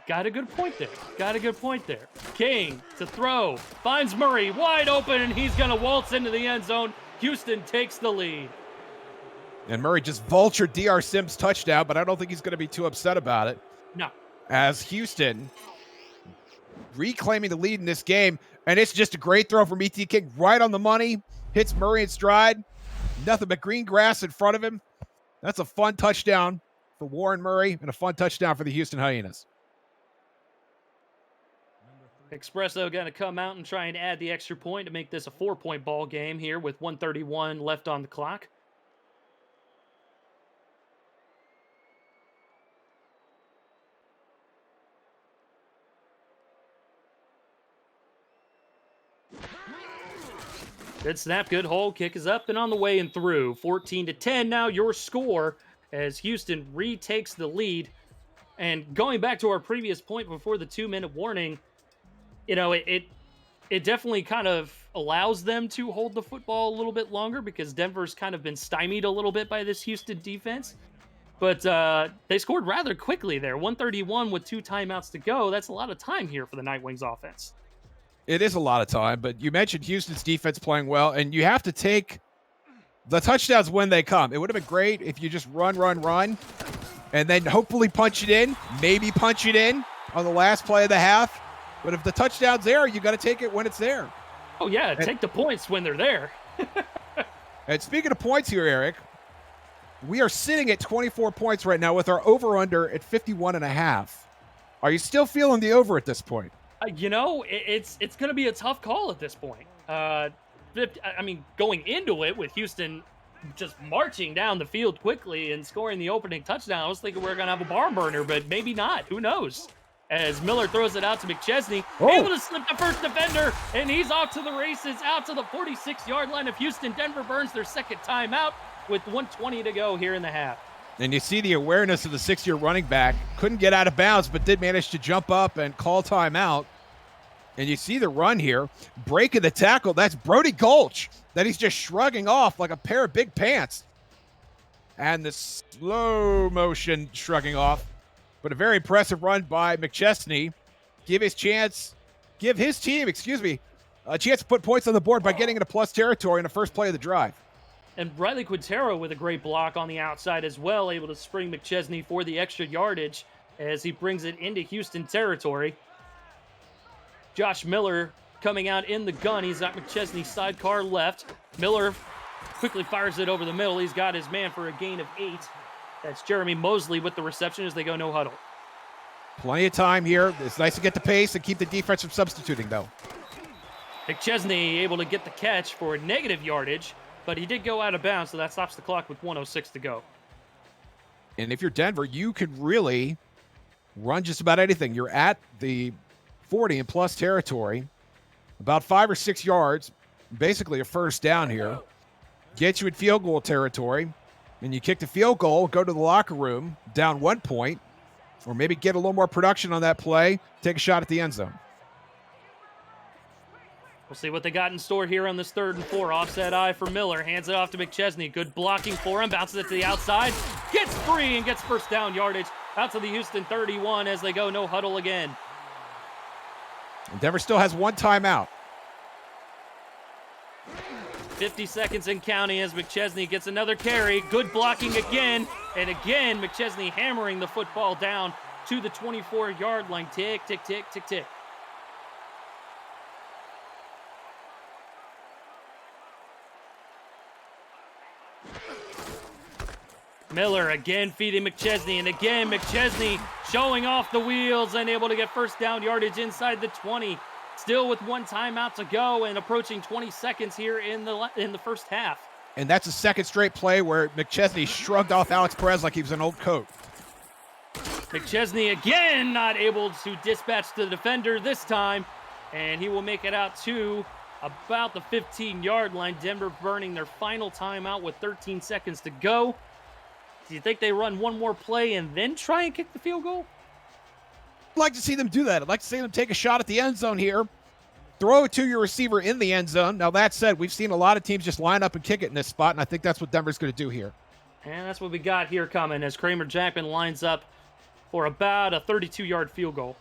Got a good point there. King to throw. Finds Murray wide open, and he's going to waltz into the end zone. Houston takes the lead. And Murray just vultured DR Sim's touchdown, but I don't think he's going to be too upset about it. No. As Houston reclaiming the lead in this game. And it's just a great throw from E.T. King, right on the money. Hits Murray in stride. Nothing but green grass in front of him. That's a fun touchdown for Warren Murray and a fun touchdown for the Houston Hyenas. Espresso going to come out and try and add the extra point to make this a 4-point ball game here with 1:31 left on the clock. Good snap, good hold. Kick is up and on the way and through. 14-10 now your score as Houston retakes the lead. And going back to our previous point before the 2-minute warning, you know, it definitely kind of allows them to hold the football a little bit longer because Denver's kind of been stymied a little bit by this Houston defense. But they scored rather quickly there. 1:31 with 2 timeouts to go. That's a lot of time here for the Nightwings offense. It is a lot of time, but you mentioned Houston's defense playing well, and you have to take the touchdowns when they come. It would have been great if you just run, and then hopefully punch it in, maybe punch it in on the last play of the half. But if the touchdown's there, you got to take it when it's there. Oh, yeah, take the points when they're there. And speaking of points here, Eric, we are sitting at 24 points right now with our over-under at 51.5. Are you still feeling the over at this point? You know, it's going to be a tough call at this point. I mean, going into it with Houston just marching down the field quickly and scoring the opening touchdown, I was thinking we were going to have a barn burner, but maybe not. Who knows? As Miller throws it out to McChesney, able to slip the first defender, and he's off to the races, out to the 46-yard line of Houston. Denver burns their second timeout with 1:20 to go here in the half. And you see the awareness of the 6-year running back. Couldn't get out of bounds, but did manage to jump up and call timeout. And you see the run here. Breaking the tackle. That's Brody Gulch that he's just shrugging off like a pair of big pants. And the slow motion shrugging off. But a very impressive run by McChesney. Give his team, a chance to put points on the board by getting into plus territory in the first play of the drive. And Riley Quintero with a great block on the outside as well, able to spring McChesney for the extra yardage as he brings it into Houston territory. Josh Miller coming out in the gun. He's got McChesney sidecar left. Miller quickly fires it over the middle. He's got his man for a gain of 8. That's Jeremy Mosley with the reception as they go no huddle. Plenty of time here. It's nice to get the pace and keep the defense from substituting, though. McChesney able to get the catch for negative yardage, but he did go out of bounds, so that stops the clock with 1:06 to go. And if you're Denver, you could really run just about anything. You're at the 40 and plus territory, about 5 or 6 yards, basically a first down here. Get you in field goal territory, and you kick the field goal, go to the locker room, down 1 point, or maybe get a little more production on that play, take a shot at the end zone. We'll see what they got in store here on this 3rd and 4. Offset eye for Miller. Hands it off to McChesney. Good blocking for him. Bounces it to the outside. Gets free and gets first down yardage out to the Houston 31 as they go no huddle again. And Denver still has 1 timeout. 50 seconds and counting as McChesney gets another carry. Good blocking again. And again, McChesney hammering the football down to the 24-yard line. Tick, tick, tick, tick, tick. Miller again feeding McChesney, and again McChesney showing off the wheels and able to get first down yardage inside the 20. Still with 1 timeout to go and approaching 20 seconds here in the first half. And that's a second straight play where McChesney shrugged off Alex Perez like he was an old coat. McChesney again not able to dispatch the defender this time, and he will make it out to about the 15-yard line. Denver burning their final timeout with 13 seconds to go. Do you think they run one more play and then try and kick the field goal? I'd like to see them do that. I'd like to see them take a shot at the end zone here. Throw it to your receiver in the end zone. Now, that said, we've seen a lot of teams just line up and kick it in this spot, and I think that's what Denver's going to do here. And that's what we got here coming as Kramer Jackman lines up for about a 32-yard field goal.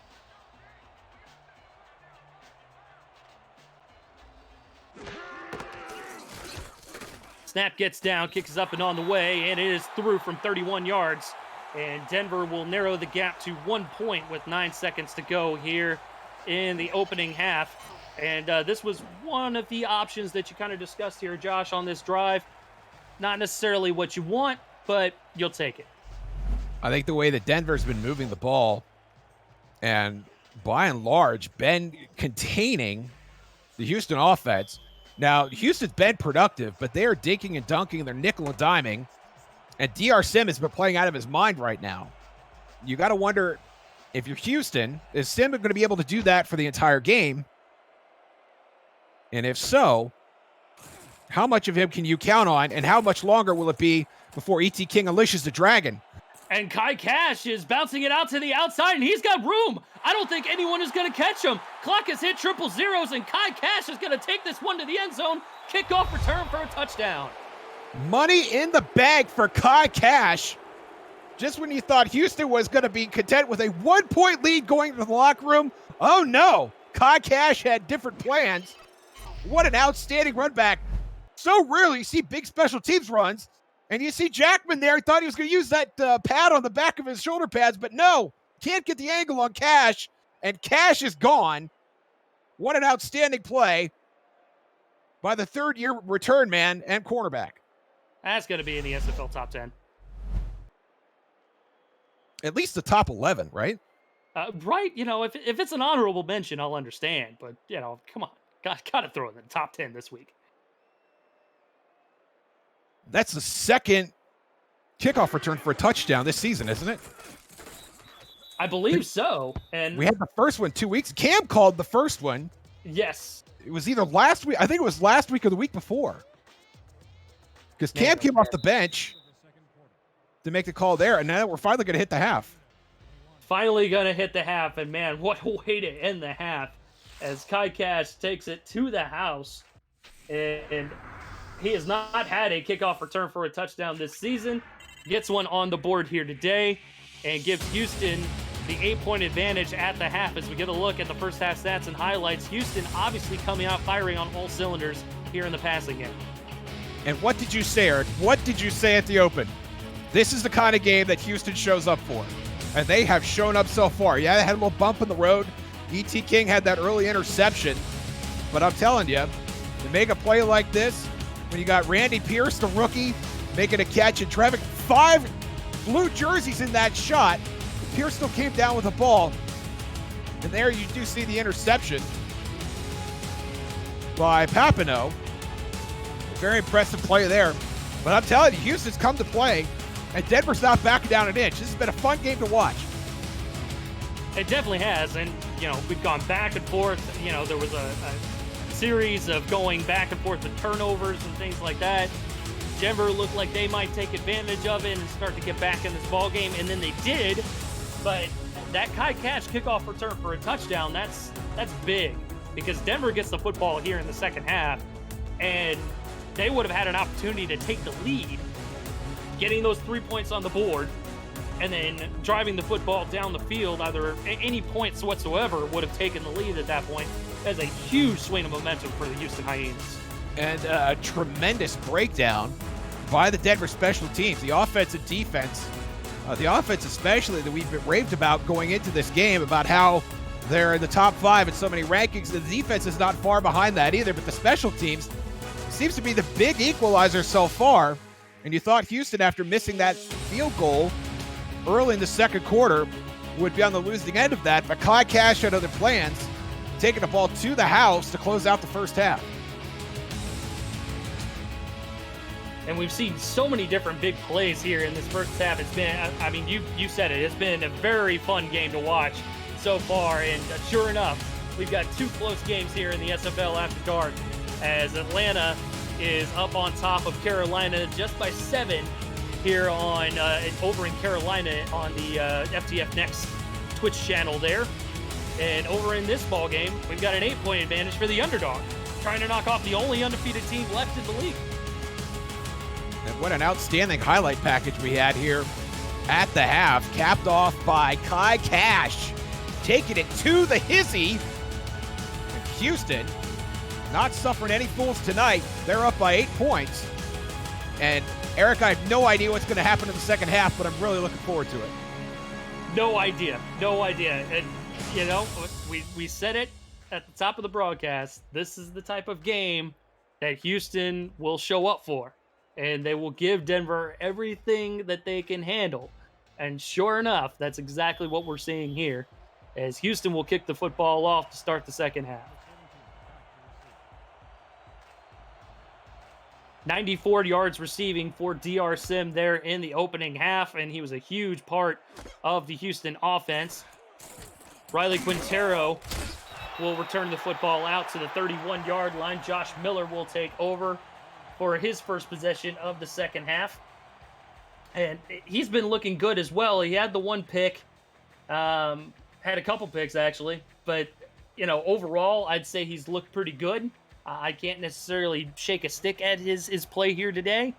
Snap gets down, kicks up and on the way, and it is through from 31 yards. And Denver will narrow the gap to 1 point with 9 seconds to go here in the opening half. And this was one of the options that you kind of discussed here, Josh, on this drive. Not necessarily what you want, but you'll take it. I think the way that Denver's been moving the ball and by and large been containing the Houston offense. Now, Houston's been productive, but they are dinking and dunking, they're nickel and diming, and DR Sim has been playing out of his mind right now. You got to wonder, if you're Houston, is Sim going to be able to do that for the entire game? And if so, how much of him can you count on, and how much longer will it be before E.T. King unleashes the dragon? And Kai Cash is bouncing it out to the outside, and he's got room. I don't think anyone is going to catch him. Clock has hit triple zeros, and Kai Cash is going to take this one to the end zone. Kickoff return for a touchdown. Money in the bag for Kai Cash. Just when you thought Houston was going to be content with a 1-point lead going to the locker room, oh no, Kai Cash had different plans. What an outstanding run back. So rarely you see big special teams runs. And you see Jackman there, thought he was going to use that pad on the back of his shoulder pads, but no, can't get the angle on Cash, and Cash is gone. What an outstanding play by the third-year return man and cornerback. That's going to be in the SFL top 10. At least the top 11, right? Right, if it's an honorable mention, I'll understand, but, come on. Got to throw it in the top 10 this week. That's the second kickoff return for a touchdown this season, isn't it? I believe so. And we had the first one 2 weeks. Cam called the first one. Yes. It was either last week. I think it was last week or the week before. Because Cam came off the bench to make the call there, and now we're finally going to hit the half. Finally going to hit the half, and man, what a way to end the half as Kai Cash takes it to the house. And he has not had a kickoff return for a touchdown this season. Gets one on the board here today and gives Houston the 8-point advantage at the half. As we get a look at the first half stats and highlights, Houston obviously coming out firing on all cylinders here in the passing game. And what did you say, Eric? What did you say at the open? This is the kind of game that Houston shows up for. And they have shown up so far. Yeah, they had a little bump in the road. E.T. King had that early interception. But I'm telling you, to make a play like this, when you got Randy Pierce, the rookie, making a catch in traffic, 5 blue jerseys in that shot. Pierce still came down with the ball. And there you do see the interception by Papineau. Very impressive play there. But I'm telling you, Houston's come to play, and Denver's not backing down an inch. This has been a fun game to watch. It definitely has. And, we've gone back and forth. There was a series of going back and forth with turnovers and things like that. Denver looked like they might take advantage of it and start to get back in this ball game, and then they did. But that Kai Cash kickoff return for a touchdown, that's big, because Denver gets the football here in the second half, and they would have had an opportunity to take the lead, getting those 3 points on the board, and then driving the football down the field. Either any points whatsoever would have taken the lead at that point. That's a huge swing of momentum for the Houston Hyenas. And a tremendous breakdown by the Denver special teams. The offense and defense, the offense especially, that we've been raved about going into this game, about how they're in the top 5 in so many rankings. The defense is not far behind that either, but the special teams seems to be the big equalizer so far. And you thought Houston, after missing that field goal early in the second quarter, would be on the losing end of that, but Kai Cash had other plans, taking the ball to the house to close out the first half. And we've seen so many different big plays here in this first half. It's been, you said it, it's been a very fun game to watch so far. And sure enough, we've got 2 close games here in the SFL after dark, as Atlanta is up on top of Carolina just by 7 here on over in Carolina on the FTF Next Twitch channel there. And over in this ball game, we've got an 8-point advantage for the underdog, trying to knock off the only undefeated team left in the league. And what an outstanding highlight package we had here at the half, capped off by Kai Cash, taking it to the hizzy. And Houston not suffering any fools tonight. They're up by 8 points. And Eric, I have no idea what's going to happen in the second half, but I'm really looking forward to it. No idea. And you know, we said it at the top of the broadcast. This is the type of game that Houston will show up for, and they will give Denver everything that they can handle. And sure enough, that's exactly what we're seeing here, as Houston will kick the football off to start the second half. 94 yards receiving for DR Sim there in the opening half, and he was a huge part of the Houston offense. Riley Quintero will return the football out to the 31-yard line. Josh Miller will take over for his first possession of the second half. And he's been looking good as well. He had the one pick, had a couple picks actually, but you know, overall, I'd say he's looked pretty good. I can't necessarily shake a stick at his play here today,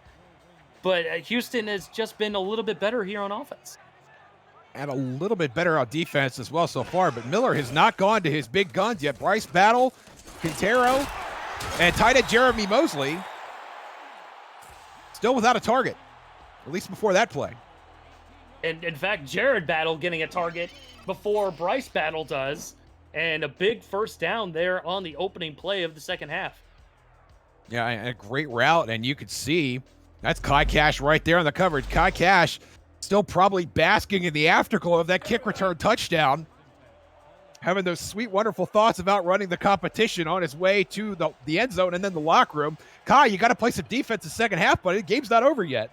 but Houston has just been a little bit better here on offense. And a little bit better on defense as well so far, but Miller has not gone to his big guns yet. Bryce Battle, Quintero, and tight end Jeremy Mosley still without a target, at least before that play. And in fact, Jared Battle getting a target before Bryce Battle does, and a big first down there on the opening play of the second half. Yeah, and a great route, and you could see that's Kai Cash right there on the coverage. Kai Cash still probably basking in the afterglow of that kick return touchdown, having those sweet, wonderful thoughts about running the competition on his way to the end zone and then the locker room. Kai, you got to play some defense in the second half, buddy. The game's not over yet.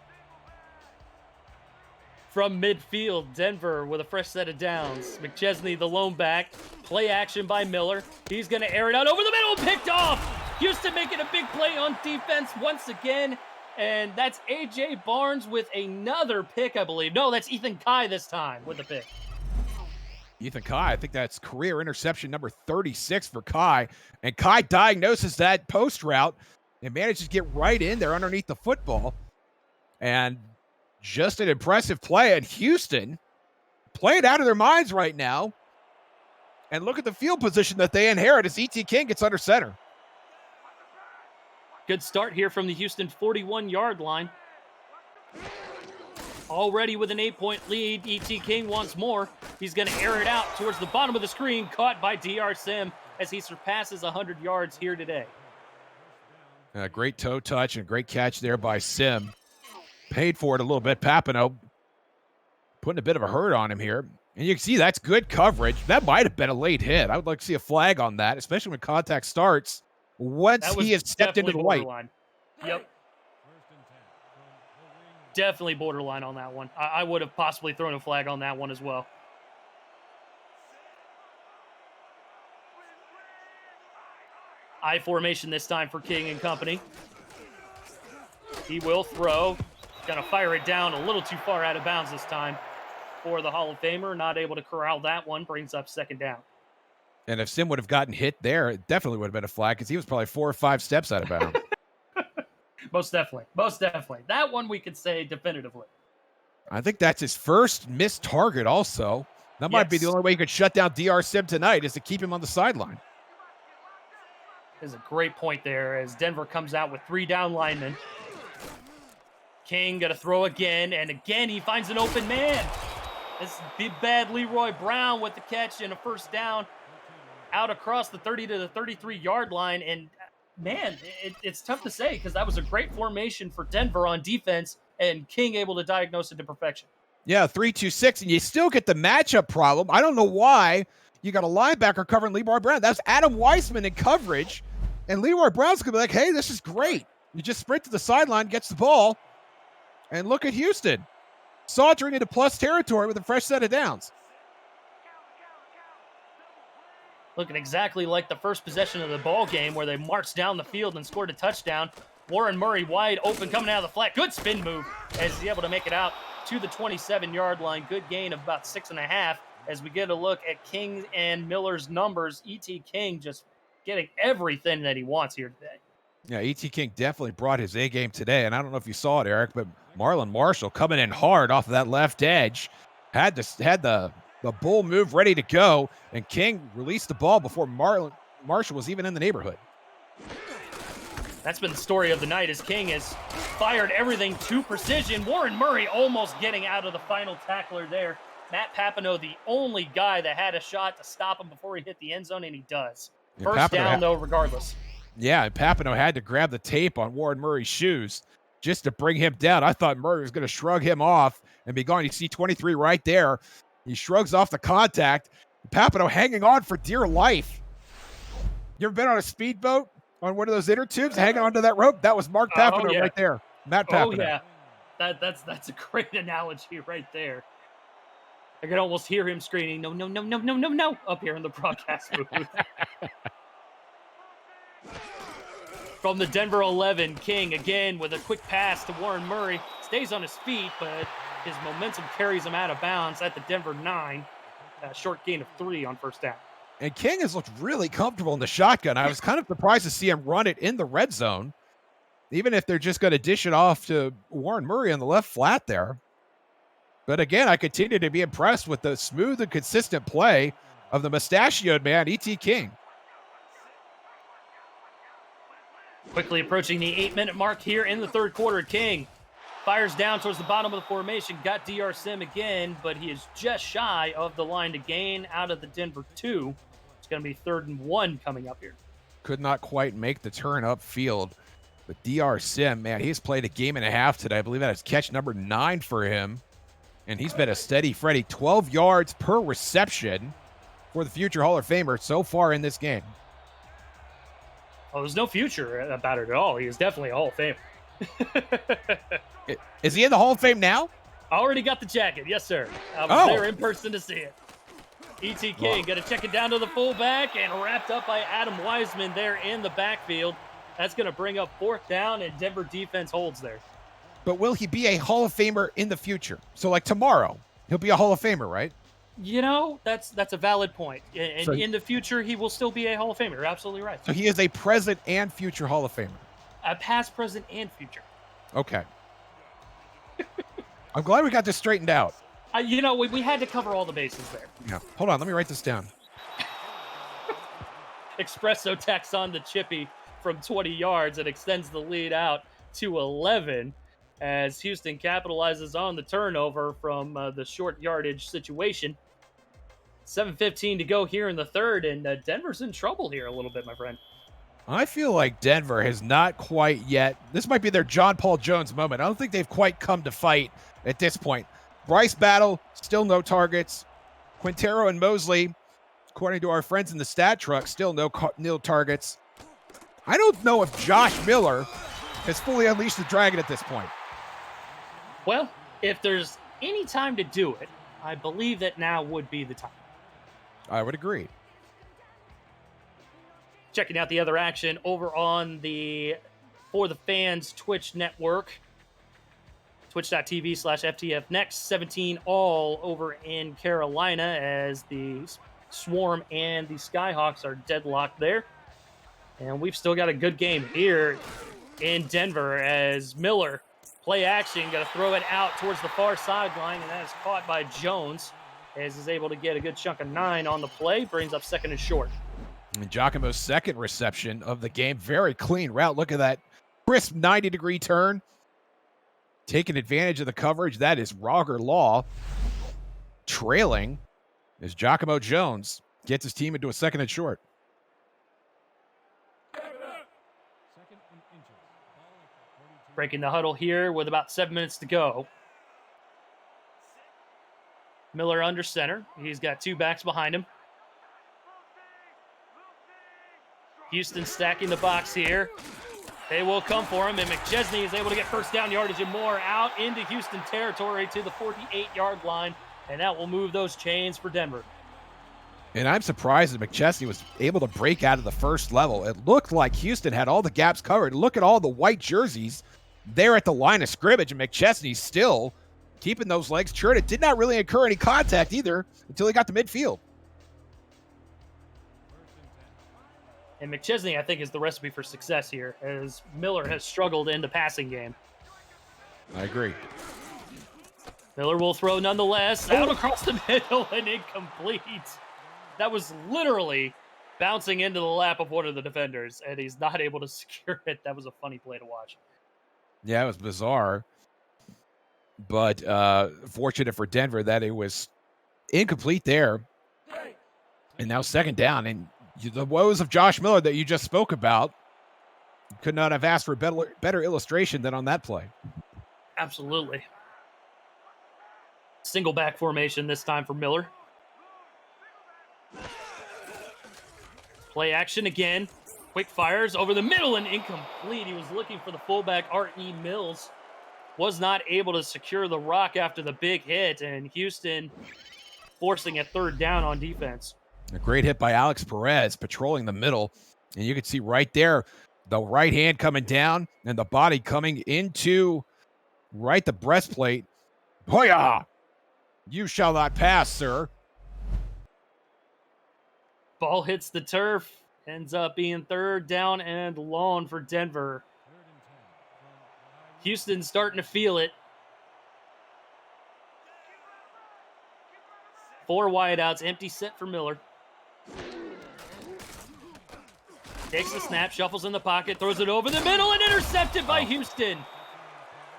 From midfield, Denver with a fresh set of downs. McChesney, the lone back. Play action by Miller. He's going to air it out over the middle. Picked off. Houston making a big play on defense once again. And that's A.J. Barnes with another pick, I believe. No, that's Ethan Kai this time with the pick. Ethan Kai, I think that's career interception number 36 for Kai. And Kai diagnoses that post route and manages to get right in there underneath the football. And just an impressive play. And Houston playing out of their minds right now. And look at the field position that they inherit as E.T. King gets under center. Good start here from the Houston 41-yard line. Already with an 8-point lead, E.T. King wants more. He's going to air it out towards the bottom of the screen, caught by DR Sim as he surpasses 100 yards here today. Great toe touch and great catch there by Sim. Paid for it a little bit. Papineau putting a bit of a hurt on him here. And you can see that's good coverage. That might have been a late hit. I would like to see a flag on that, especially when contact starts. Once he has stepped into the white. Yep. Definitely borderline on that one. I would have possibly thrown a flag on that one as well. I formation this time for King and company. He will throw. Gonna fire it down a little too far out of bounds this time for the Hall of Famer. Not able to corral that one. Brings up second down. And if Sim would have gotten hit there, it definitely would have been a flag because he was probably 4 or 5 steps out of bounds. Most definitely. Most definitely. That one we could say definitively. I think that's his first missed target also. That might be the only way you could shut down DR Sim tonight is to keep him on the sideline. Is a great point there as Denver comes out with 3 down linemen. King got to throw again, and again he finds an open man. This big bad Leroy Brown with the catch and a first down out across the 30 to the 33-yard line. And man, it's tough to say because that was a great formation for Denver on defense, and King able to diagnose it to perfection. Yeah, 3-2-6, and you still get the matchup problem. I don't know why you got a linebacker covering Leroy Brown. That's Adam Weissman in coverage, and Leroy Brown's going to be like, hey, this is great. You just sprint to the sideline, gets the ball, and look at Houston sauntering into plus territory with a fresh set of downs. Looking exactly like the first possession of the ball game where they marched down the field and scored a touchdown. Warren Murray wide open coming out of the flat. Good spin move as he's able to make it out to the 27-yard line. Good gain of about 6.5 as we get a look at King and Miller's numbers. E.T. King just getting everything that he wants here today. Yeah, E.T. King definitely brought his A game today, and I don't know if you saw it, Eric, but Marlon Marshall coming in hard off of that left edge. Had the bull move ready to go, and King released the ball before Marshall was even in the neighborhood. That's been the story of the night as King has fired everything to precision. Warren Murray almost getting out of the final tackler there Matt Papineau, the only guy that had a shot to stop him before he hit the end zone, and he does. And First down, though, regardless. Yeah, and Papineau had to grab the tape on Warren Murray's shoes just to bring him down. I thought Murray was going to shrug him off and be gone. You see 23 right there. He shrugs off the contact. Papineau hanging on for dear life. You ever been on a speedboat on one of those inner tubes hanging onto that rope? That was Mark Papineau right there. Matt Papineau. Oh, yeah. That's a great analogy right there. I could almost hear him screaming, no, no, no, no, no, no, no, up here in the broadcast booth. From the Denver 11, King again with a quick pass to Warren Murray. Stays on his feet, but his momentum carries him out of bounds at the Denver 9. A short gain of 3 on first down. And King has looked really comfortable in the shotgun. I was kind of surprised to see him run it in the red zone, even if they're just going to dish it off to Warren Murray on the left flat there. But again, I continue to be impressed with the smooth and consistent play of the mustachioed man, E.T. King. Quickly approaching the 8-minute mark here in the third quarter. King fires down towards the bottom of the formation. Got DR Sim again, but he is just shy of the line to gain out of the Denver 2. It's going to be 3rd and 1 coming up here. Could not quite make the turn upfield. But DR Sim, man, he's played a game and a half today. I believe that is catch number 9 for him. And he's been a steady Freddy. 12 yards per reception for the future Hall of Famer so far in this game. Oh, there's no future about it at all. He is definitely a Hall of Famer. Is he in the Hall of Fame now? I already got the jacket. Yes, sir. I was there in person to see it. E.T. King got to check it down to the fullback and wrapped up by Adam Wiseman there in the backfield. That's going to bring up 4th down, and Denver defense holds there. But will he be a Hall of Famer in the future? So like tomorrow, he'll be a Hall of Famer, right? You know, that's a valid point. And so, in the future, he will still be a Hall of Famer. You're absolutely right. So he is a present and future Hall of Famer. A past, present, and future. Okay. I'm glad we got this straightened out. You know, we had to cover all the bases there. Yeah. Hold on. Let me write this down. Espresso tacks on the chippy from 20 yards and extends the lead out to 11 as Houston capitalizes on the turnover from the short yardage situation. 7:15 to go here in the third, and Denver's in trouble here a little bit, my friend. I feel like Denver has not quite yet. This might be their John Paul Jones moment. I don't think they've quite come to fight at this point. Bryce Battle, still no targets. Quintero and Mosley, according to our friends in the stat truck, still nil targets. I don't know if Josh Miller has fully unleashed the dragon at this point. Well, if there's any time to do it, I believe that now would be the time. I would agree. Checking out the other action over on the For the Fans Twitch network. Twitch.tv/FTF Next. 17 all over in Carolina as the Swarm and the Skyhawks are deadlocked there. And we've still got a good game here in Denver as Miller, play action, got to throw it out towards the far sideline, and that is caught by Jones as he's able to get a good chunk of 9 on the play, brings up 2nd and short. And Giacomo's 2nd reception of the game. Very clean route. Look at that crisp 90-degree turn. Taking advantage of the coverage. That is Roger Law trailing as Giacomo Jones gets his team into a 2nd and short. Breaking the huddle here with about 7 minutes to go. Miller under center. He's got 2 backs behind him. Houston stacking the box here. They will come for him, and McChesney is able to get first down yardage and more out into Houston territory to the 48-yard line, and that will move those chains for Denver. And I'm surprised that McChesney was able to break out of the first level. It looked like Houston had all the gaps covered. Look at all the white jerseys there at the line of scrimmage, and McChesney still keeping those legs churned. It did not really incur any contact either until he got to midfield. And McChesney, I think, is the recipe for success here, as Miller has struggled in the passing game. I agree. Miller will throw nonetheless, out across the middle and incomplete. That was literally bouncing into the lap of one of the defenders, and he's not able to secure it. That was a funny play to watch. Yeah, it was bizarre. But fortunate for Denver that it was Incomplete there. And now second down. And the woes of Josh Miller that you just spoke about could not have asked for a better illustration than on that play. Absolutely. Single back formation this time for Miller. Play action again. Quick fires over the middle and incomplete. He was looking for the fullback, R.E. Mills. Was not able to secure the rock after the big hit, and Houston forcing a third down on defense. A great hit by Alex Perez patrolling the middle. And you can see right there the right hand coming down and the body coming into right the breastplate. Hoya! You shall not pass, sir. Ball hits the turf. Ends up being third down and long for Denver. Houston's starting to feel it. 4 wideouts, empty set for Miller. Takes the snap, shuffles in the pocket, throws it over the middle, and intercepted by Houston.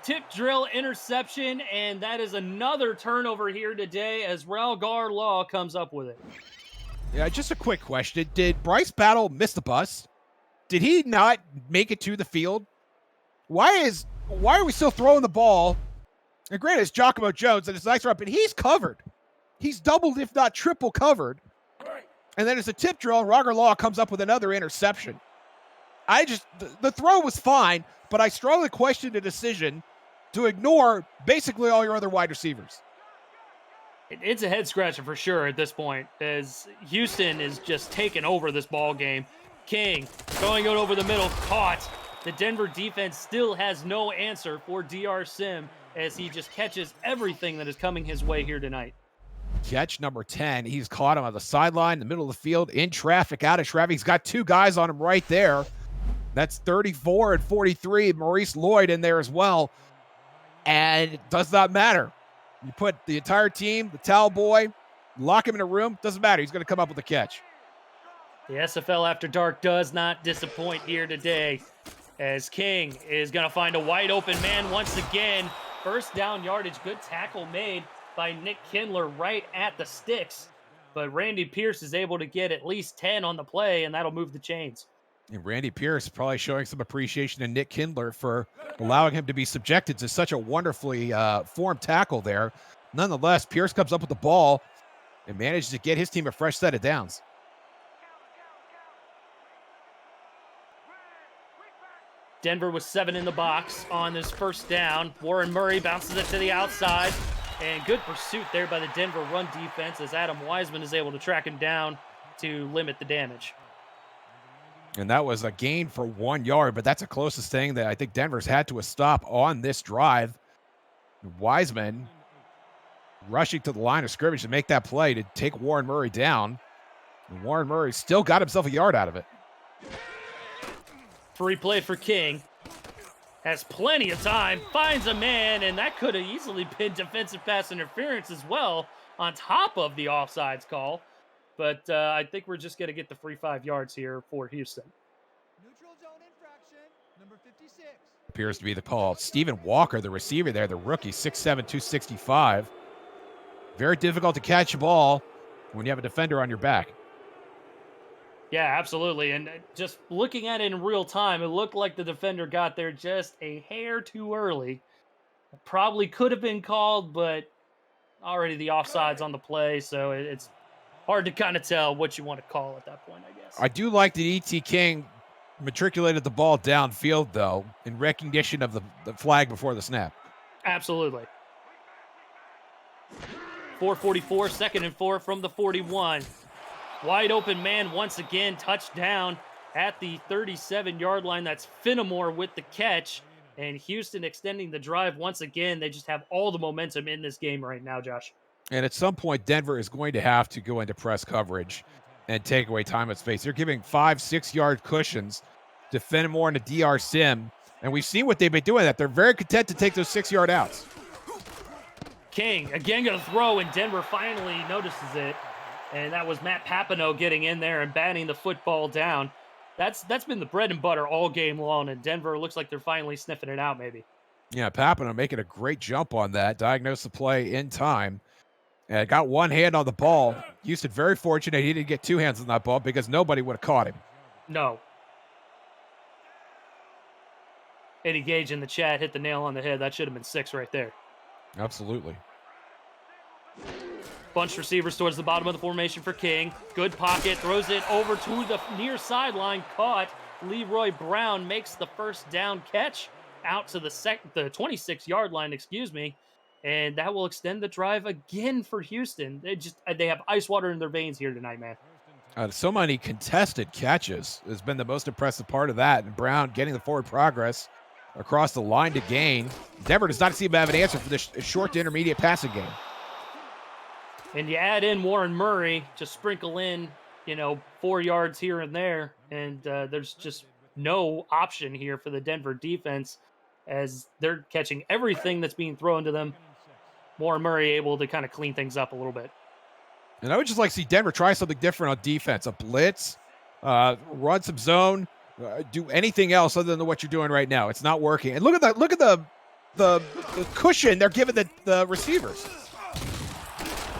Tip drill interception, and that is another turnover here today as Ralgar Law comes up with it. Yeah, just a quick question. Did Bryce Battle miss the bus? Did he not make it to the field? Why are we still throwing the ball? And granted, it's Giacomo Jones, and it's a nice run, but he's covered. He's doubled, if not triple covered. And then it's a tip drill, and Roger Law comes up with another interception. The throw was fine, but I strongly question the decision to ignore basically all your other wide receivers. It's a head scratcher for sure at this point, as Houston is just taking over this ball game. King going out over the middle, caught. The Denver defense still has no answer for DR Sim as he just catches everything that is coming his way here tonight. Catch number 10. He's caught him on the sideline, the middle of the field, in traffic, out of traffic. He's got 2 guys on him right there. That's 34 and 43. Maurice Lloyd in there as well. And it does not matter. You put the entire team, the towel boy, lock him in a room, doesn't matter. He's going to come up with a catch. The SFL After Dark does not disappoint here today, as King is going to find a wide open man once again. First down yardage, good tackle made by Nick Kindler right at the sticks. But Randy Pierce is able to get at least 10 on the play, and that'll move the chains. And Randy Pierce probably showing some appreciation to Nick Kindler for allowing him to be subjected to such a wonderfully formed tackle there. Nonetheless, Pierce comes up with the ball and manages to get his team a fresh set of downs. Denver was 7 in the box on this first down. Warren Murray bounces it to the outside. And good pursuit there by the Denver run defense as Adam Wiseman is able to track him down to limit the damage. And that was a gain for 1 yard, but that's the closest thing that I think Denver's had to a stop on this drive. Wiseman rushing to the line of scrimmage to make that play to take Warren Murray down. And Warren Murray still got himself a yard out of it. Free play for King. Has plenty of time, finds a man, and that could have easily been defensive pass interference as well on top of the offsides call. But I think we're just going to get the free 5 yards here for Houston. Neutral zone infraction, number 56. Appears to be the call. Stephen Walker, the receiver there, the rookie, 6'7", 265. Very difficult to catch a ball when you have a defender on your back. Yeah, absolutely. And just looking at it in real time, it looked like the defender got there just a hair too early. Probably could have been called, but already the offside's on the play, so it's hard to kind of tell what you want to call at that point, I guess. I do like that E.T. King matriculated the ball downfield, though, in recognition of the flag before the snap. Absolutely. 4:44, 2nd and 4 from the 41. Wide open man once again, touchdown at the 37-yard line. That's Finnemore with the catch. And Houston extending the drive once again. They just have all the momentum in this game right now, Josh. And at some point, Denver is going to have to go into press coverage and take away time and space. They're giving 5-6 yard cushions to Finnemore and to DR Sim. And we've seen what they've been doing that. They're very content to take those 6 yard outs. King again going to throw, and Denver finally notices it. And that was Matt Papineau getting in there and batting the football down. That's been the bread and butter all game long, and Denver looks like they're finally sniffing it out maybe. Yeah, Papineau making a great jump on that, diagnosed the play in time. And got one hand on the ball. Houston very fortunate he didn't get two hands on that ball because nobody would have caught him. No. Eddie Gage in the chat hit the nail on the head. That should have been 6 right there. Absolutely. Bunch receivers towards the bottom of the formation for King. Good pocket, throws it over to the near sideline. Caught. Leroy Brown makes the first down catch out to the 26-yard line, excuse me. And that will extend the drive again for Houston. They have ice water in their veins here tonight, man. So many contested catches has been the most impressive part of that. And Brown getting the forward progress across the line to gain. Denver does not seem to have an answer for this short to intermediate passing game. And you add in Warren Murray, just sprinkle in, 4 yards here and there, and there's just no option here for the Denver defense as they're catching everything that's being thrown to them. Warren Murray able to kind of clean things up a little bit. And I would just like to see Denver try something different on defense. A blitz, run some zone, do anything else other than what you're doing right now. It's not working. And look at that! Look at the cushion they're giving the receivers.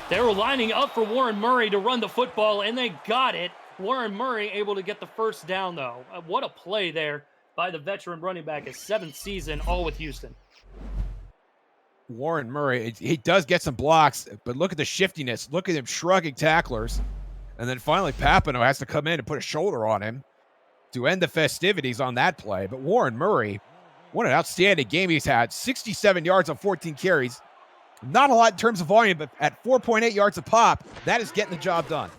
They were lining up for Warren Murray to run the football, and they got it. Warren Murray able to get the first down, though. What a play there by the veteran running back, his 7th season, all with Houston. Warren Murray, he does get some blocks, but look at the shiftiness. Look at him shrugging tacklers. And then finally Papano has to come in and put a shoulder on him to end the festivities on that play. But Warren Murray, what an outstanding game he's had. 67 yards on 14 carries. Not a lot in terms of volume, but at 4.8 yards a pop, that is getting the job done.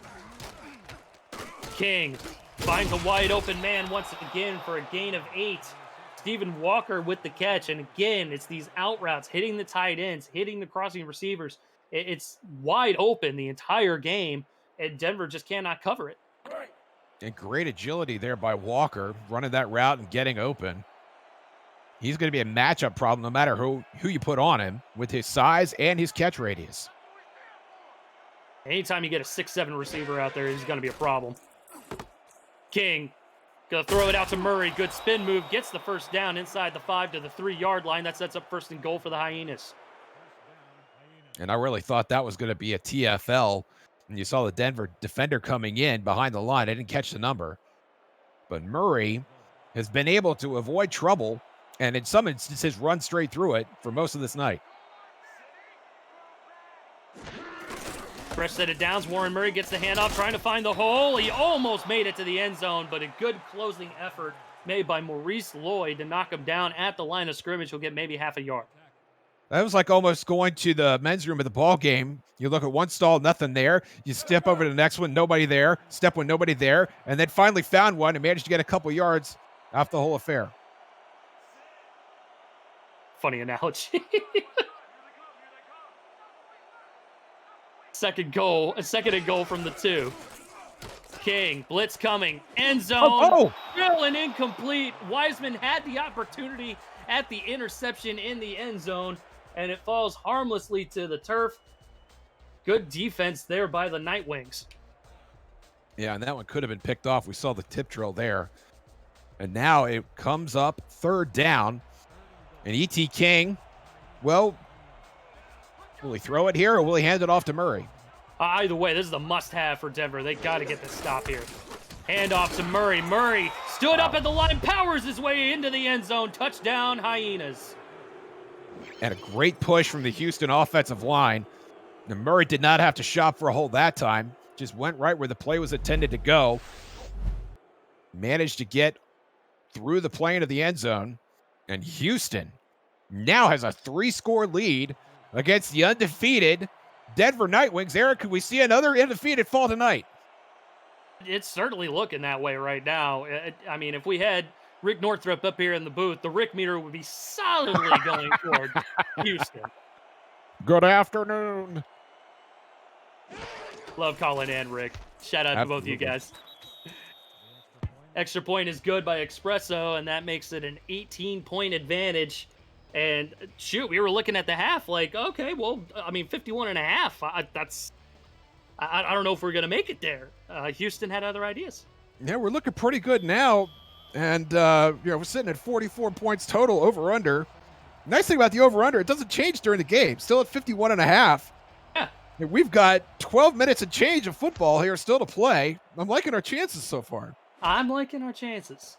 King finds a wide open man once again for a gain of 8. Stephen Walker with the catch, and again, it's these out routes, hitting the tight ends, hitting the crossing receivers. It's wide open the entire game, and Denver just cannot cover it. And great agility there by Walker, running that route and getting open. He's going to be a matchup problem no matter who you put on him with his size and his catch radius. Anytime you get a 6'7" receiver out there, he's going to be a problem. King going to throw it out to Murray. Good spin move. Gets the first down inside the 5 to the 3-yard line. That sets up 1st and goal for the Hyenas. And I really thought that was going to be a TFL. And you saw the Denver defender coming in behind the line. I didn't catch the number. But Murray has been able to avoid trouble and in some instances run straight through it for most of this night. Fresh set of downs. Warren Murray gets the handoff, trying to find the hole. He almost made it to the end zone, but a good closing effort made by Maurice Lloyd to knock him down at the line of scrimmage. He'll get maybe half a yard. That was like almost going to the men's room of the ball game. You look at one stall, nothing there. You step over to the next one, nobody there. Step one, nobody there. And then finally found one and managed to get a couple yards off the whole affair. Funny analogy. Second and goal from the 2. King, blitz coming, end zone, still an incomplete. Wiseman had the opportunity at the interception in the end zone, and it falls harmlessly to the turf. Good defense there by the Nightwings. Yeah, and that one could have been picked off. We saw the tip drill there. And now it comes up 3rd down. And E.T. King, well, will he throw it here or will he hand it off to Murray? Either way, this is a must-have for Denver. They got to get this stop here. Handoff to Murray. Murray stood up at the line, powers his way into the end zone. Touchdown, Hyenas. And a great push from the Houston offensive line. And Murray did not have to shop for a hole that time. Just went right where the play was intended to go. Managed to get through the plane of the end zone. And Houston now has a 3-score lead against the undefeated Denver Nightwings. Eric, could we see another undefeated fall tonight? It's certainly looking that way right now. I mean, if we had Rick Northrup up here in the booth, the Rick meter would be solidly going toward Houston. Good afternoon. Love calling in, Rick. Shout out to both of you guys. Extra point is good by Espresso, and that makes it an 18-point advantage. And shoot, we were looking at the half like, okay, well, I mean, 51 and a half. I don't know if we're going to make it there. Houston had other ideas. Yeah, we're looking pretty good now. And, we're sitting at 44 points total over-under. Nice thing about the over-under, it doesn't change during the game. Still at 51 and a half. Yeah. We've got 12 minutes and change of football here still to play. I'm liking our chances so far. I'm liking our chances.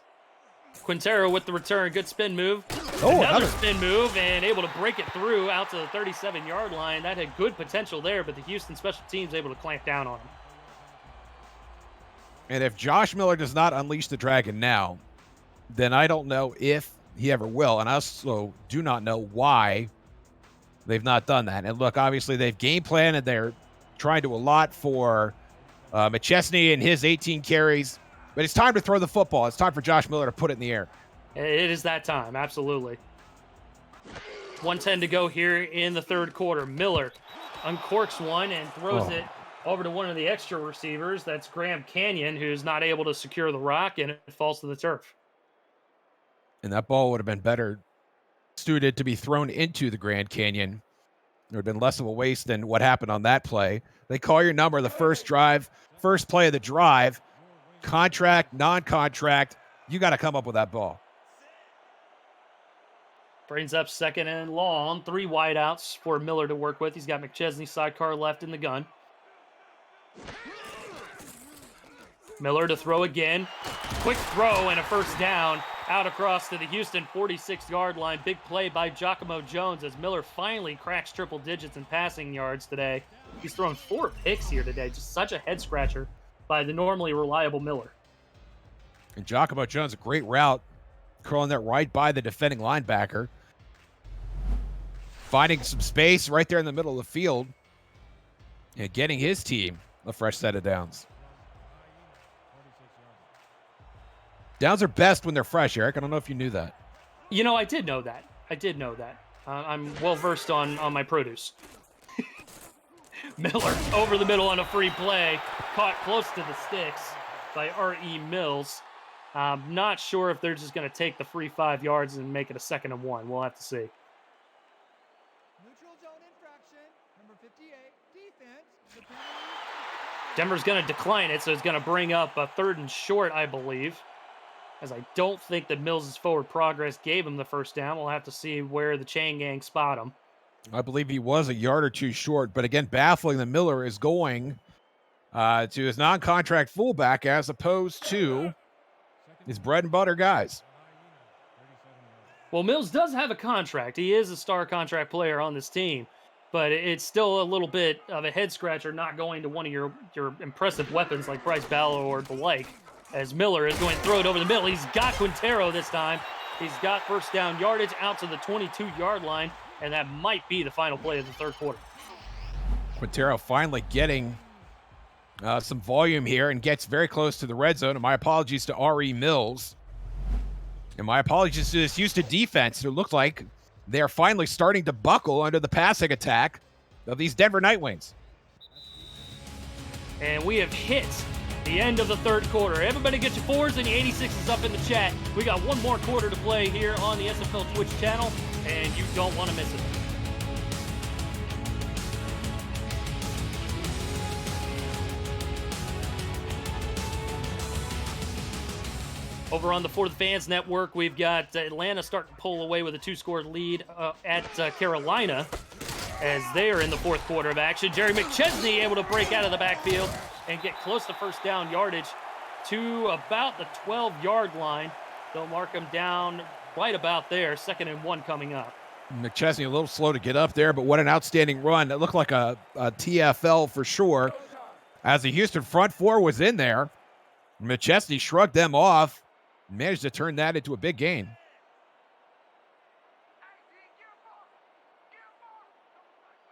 Quintero with the return. Good spin move. Oh, Another spin move and able to break it through out to the 37-yard line. That had good potential there, but the Houston special teams able to clamp down on him. And if Josh Miller does not unleash the dragon now, then I don't know if he ever will. And I also do not know why they've not done that. And look, obviously they've game planned and they're trying to allot for McChesney and his 18 carries. But it's time to throw the football. It's time for Josh Miller to put it in the air. It is that time, absolutely. 1:10 to go here in the third quarter. Miller uncorks one and throws it over to one of the extra receivers. That's Graham Canyon, who's not able to secure the rock, and it falls to the turf. And that ball would have been better suited to be thrown into the Grand Canyon. There would have been less of a waste than what happened on that play. They call your number the first drive, first play of the drive. Contract, non-contract, you got to come up with that ball. Brings up second and long. 3 wideouts for Miller to work with. He's got McChesney sidecar left in the gun. Miller to throw again. Quick throw and a first down out across to the Houston 46-yard line. Big play by Giacomo Jones as Miller finally cracks triple digits in passing yards today. He's thrown 4 picks here today. Just such a head scratcher by the normally reliable Miller. And Giacomo Jones, a great route, curling that right by the defending linebacker. Finding some space right there in the middle of the field and getting his team a fresh set of downs. Downs are best when they're fresh, Eric. I don't know if you knew that. You know, I did know that. I'm well-versed on my produce. Miller over the middle on a free play. Caught close to the sticks by R.E. Mills. Not sure if they're just going to take the free 5 yards and make it a 2nd and 1. We'll have to see. Neutral zone infraction, number 58, defense. The penalty. Denver's going to decline it, so it's going to bring up a 3rd and short, I believe. As I don't think that Mills' forward progress gave him the first down. We'll have to see where the chain gang spot him. I believe he was a yard or two short, but again, baffling that Miller is going to his non-contract fullback as opposed to his bread and butter guys. Well, Mills does have a contract. He is a star contract player on this team, but it's still a little bit of a head scratcher not going to one of your impressive weapons like Bryce Ballo or the like, as Miller is going to throw it over the middle. He's got Quintero this time. He's got first down yardage out to the 22-yard line, and that might be the final play of the third quarter. Quintero finally getting some volume here and gets very close to the red zone. And my apologies to R.E. Mills. And my apologies to this Houston defense, who looked like they're finally starting to buckle under the passing attack of these Denver Nightwings. And we have hit the end of the third quarter. Everybody get your 4s and your 86s up in the chat. We got one more quarter to play here on the SFL Twitch channel, and you don't want to miss it. Over on the For the Fans Network, we've got Atlanta starting to pull away with a 2-score lead at Carolina as they are in the fourth quarter of action. Jerry McChesney able to break out of the backfield and get close to first down yardage to about the 12-yard line. They'll mark him down right about there. 2nd and 1 coming up. McChesney a little slow to get up there, but what an outstanding run. That looked like a TFL for sure. As the Houston front 4 was in there, McChesney shrugged them off, managed to turn that into a big gain.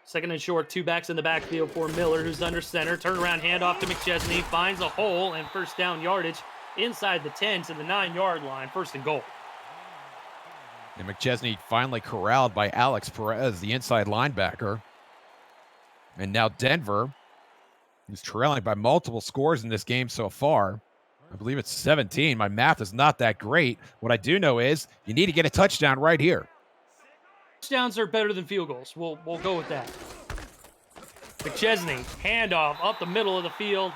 Second and short, 2 backs in the backfield for Miller, who's under center. Turnaround handoff to McChesney, finds a hole and first down yardage inside the 10 to the 9-yard line. 1st and goal. And McChesney finally corralled by Alex Perez, the inside linebacker. And now Denver is trailing by multiple scores in this game so far. I believe it's 17. My math is not that great. What I do know is you need to get a touchdown right here. Touchdowns are better than field goals. We'll go with that. McChesney, handoff up the middle of the field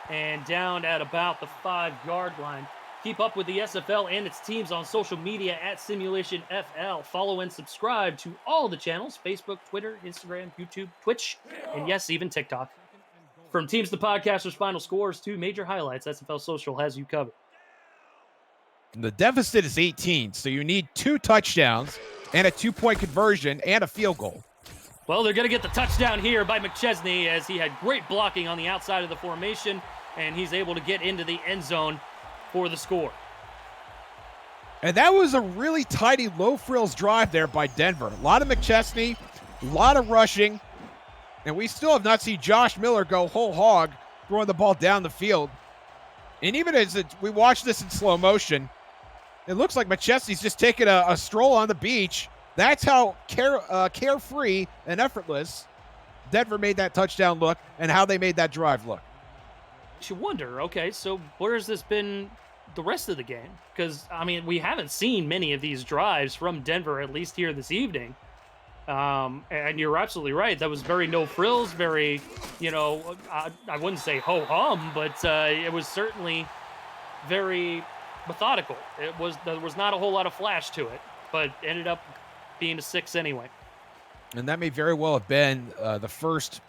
and down at about the 5-yard line. Keep up with the SFL and its teams on social media at Simulationfl. Follow and subscribe to all the channels: Facebook, Twitter, Instagram, YouTube, Twitch, and yes, even TikTok. From teams to podcasters' final scores to major highlights, SFL Social has you covered. The deficit is 18, so you need 2 touchdowns and a 2-point conversion and a field goal. Well, they're going to get the touchdown here by McChesney, as he had great blocking on the outside of the formation, and he's able to get into the end zone for the score. And that was a really tidy, low-frills drive there by Denver. A lot of McChesney, a lot of rushing, and we still have not seen Josh Miller go whole hog throwing the ball down the field. And even as we watch this in slow motion, it looks like McChesney's just taking a stroll on the beach. That's how carefree and effortless Denver made that touchdown look and how they made that drive look. You wonder, okay, so where has this been the rest of the game? Because, I mean, we haven't seen many of these drives from Denver, at least here this evening. And you're absolutely right. That was very no frills, very, I wouldn't say ho-hum, but it was certainly very methodical. There was not a whole lot of flash to it, but ended up being a 6 anyway. And that may very well have been the first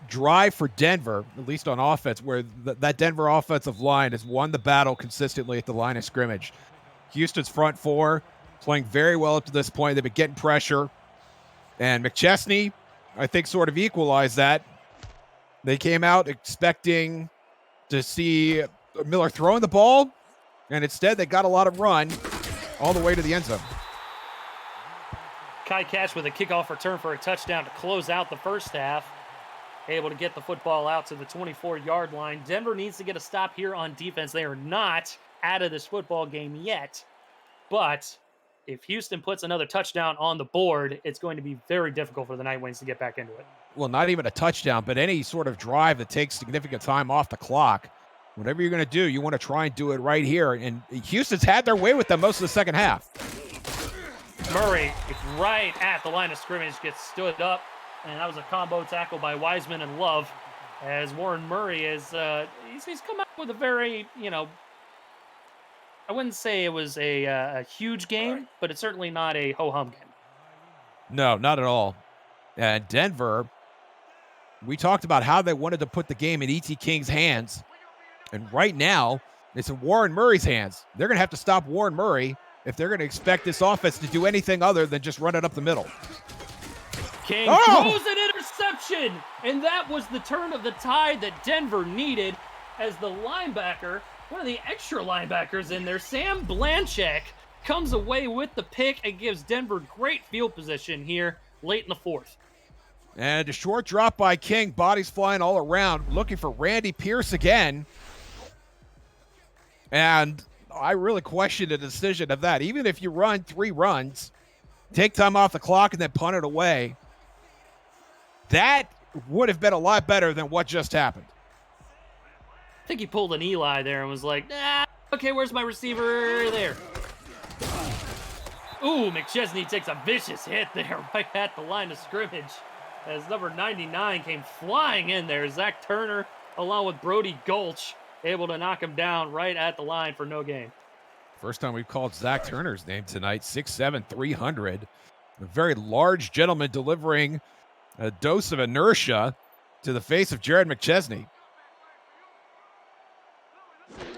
drive for Denver, at least on offense, where that Denver offensive line has won the battle consistently at the line of scrimmage. Houston's front four playing very well up to this point. They've been getting pressure. And McChesney, I think, sort of equalized that. They came out expecting to see Miller throwing the ball, and instead they got a lot of run all the way to the end zone. Kai Cash with a kickoff return for a touchdown to close out the first half. Able to get the football out to the 24-yard line. Denver needs to get a stop here on defense. They are not out of this football game yet. But if Houston puts another touchdown on the board, it's going to be very difficult for the Night Wings to get back into it. Well, not even a touchdown, but any sort of drive that takes significant time off the clock. Whatever you're going to do, you want to try and do it right here. And Houston's had their way with them most of the second half. Murray, right at the line of scrimmage, gets stood up. And that was a combo tackle by Wiseman and Love, as Warren Murray is he's come out with a very, I wouldn't say it was a huge game, but it's certainly not a ho-hum game. No, not at all. And Denver, we talked about how they wanted to put the game in E.T. King's hands. And right now, it's in Warren Murray's hands. They're going to have to stop Warren Murray if they're going to expect this offense to do anything other than just run it up the middle. King throws an interception, and that was the turn of the tide that Denver needed, as the linebacker, one of the extra linebackers in there, Sam Blanchek, comes away with the pick and gives Denver great field position here late in the fourth. And a short drop by King, bodies flying all around, looking for Randy Pierce again. And I really question the decision of that. Even if you run 3 runs, take time off the clock and then punt it away, that would have been a lot better than what just happened. I think he pulled an Eli there and was like, okay, where's my receiver? There. Ooh, McChesney takes a vicious hit there right at the line of scrimmage, as number 99 came flying in there. Zach Turner, along with Brody Gulch, able to knock him down right at the line for no gain. First time we've called Zach Turner's name tonight. 6'7", 300. A very large gentleman delivering a dose of inertia to the face of Jared McChesney.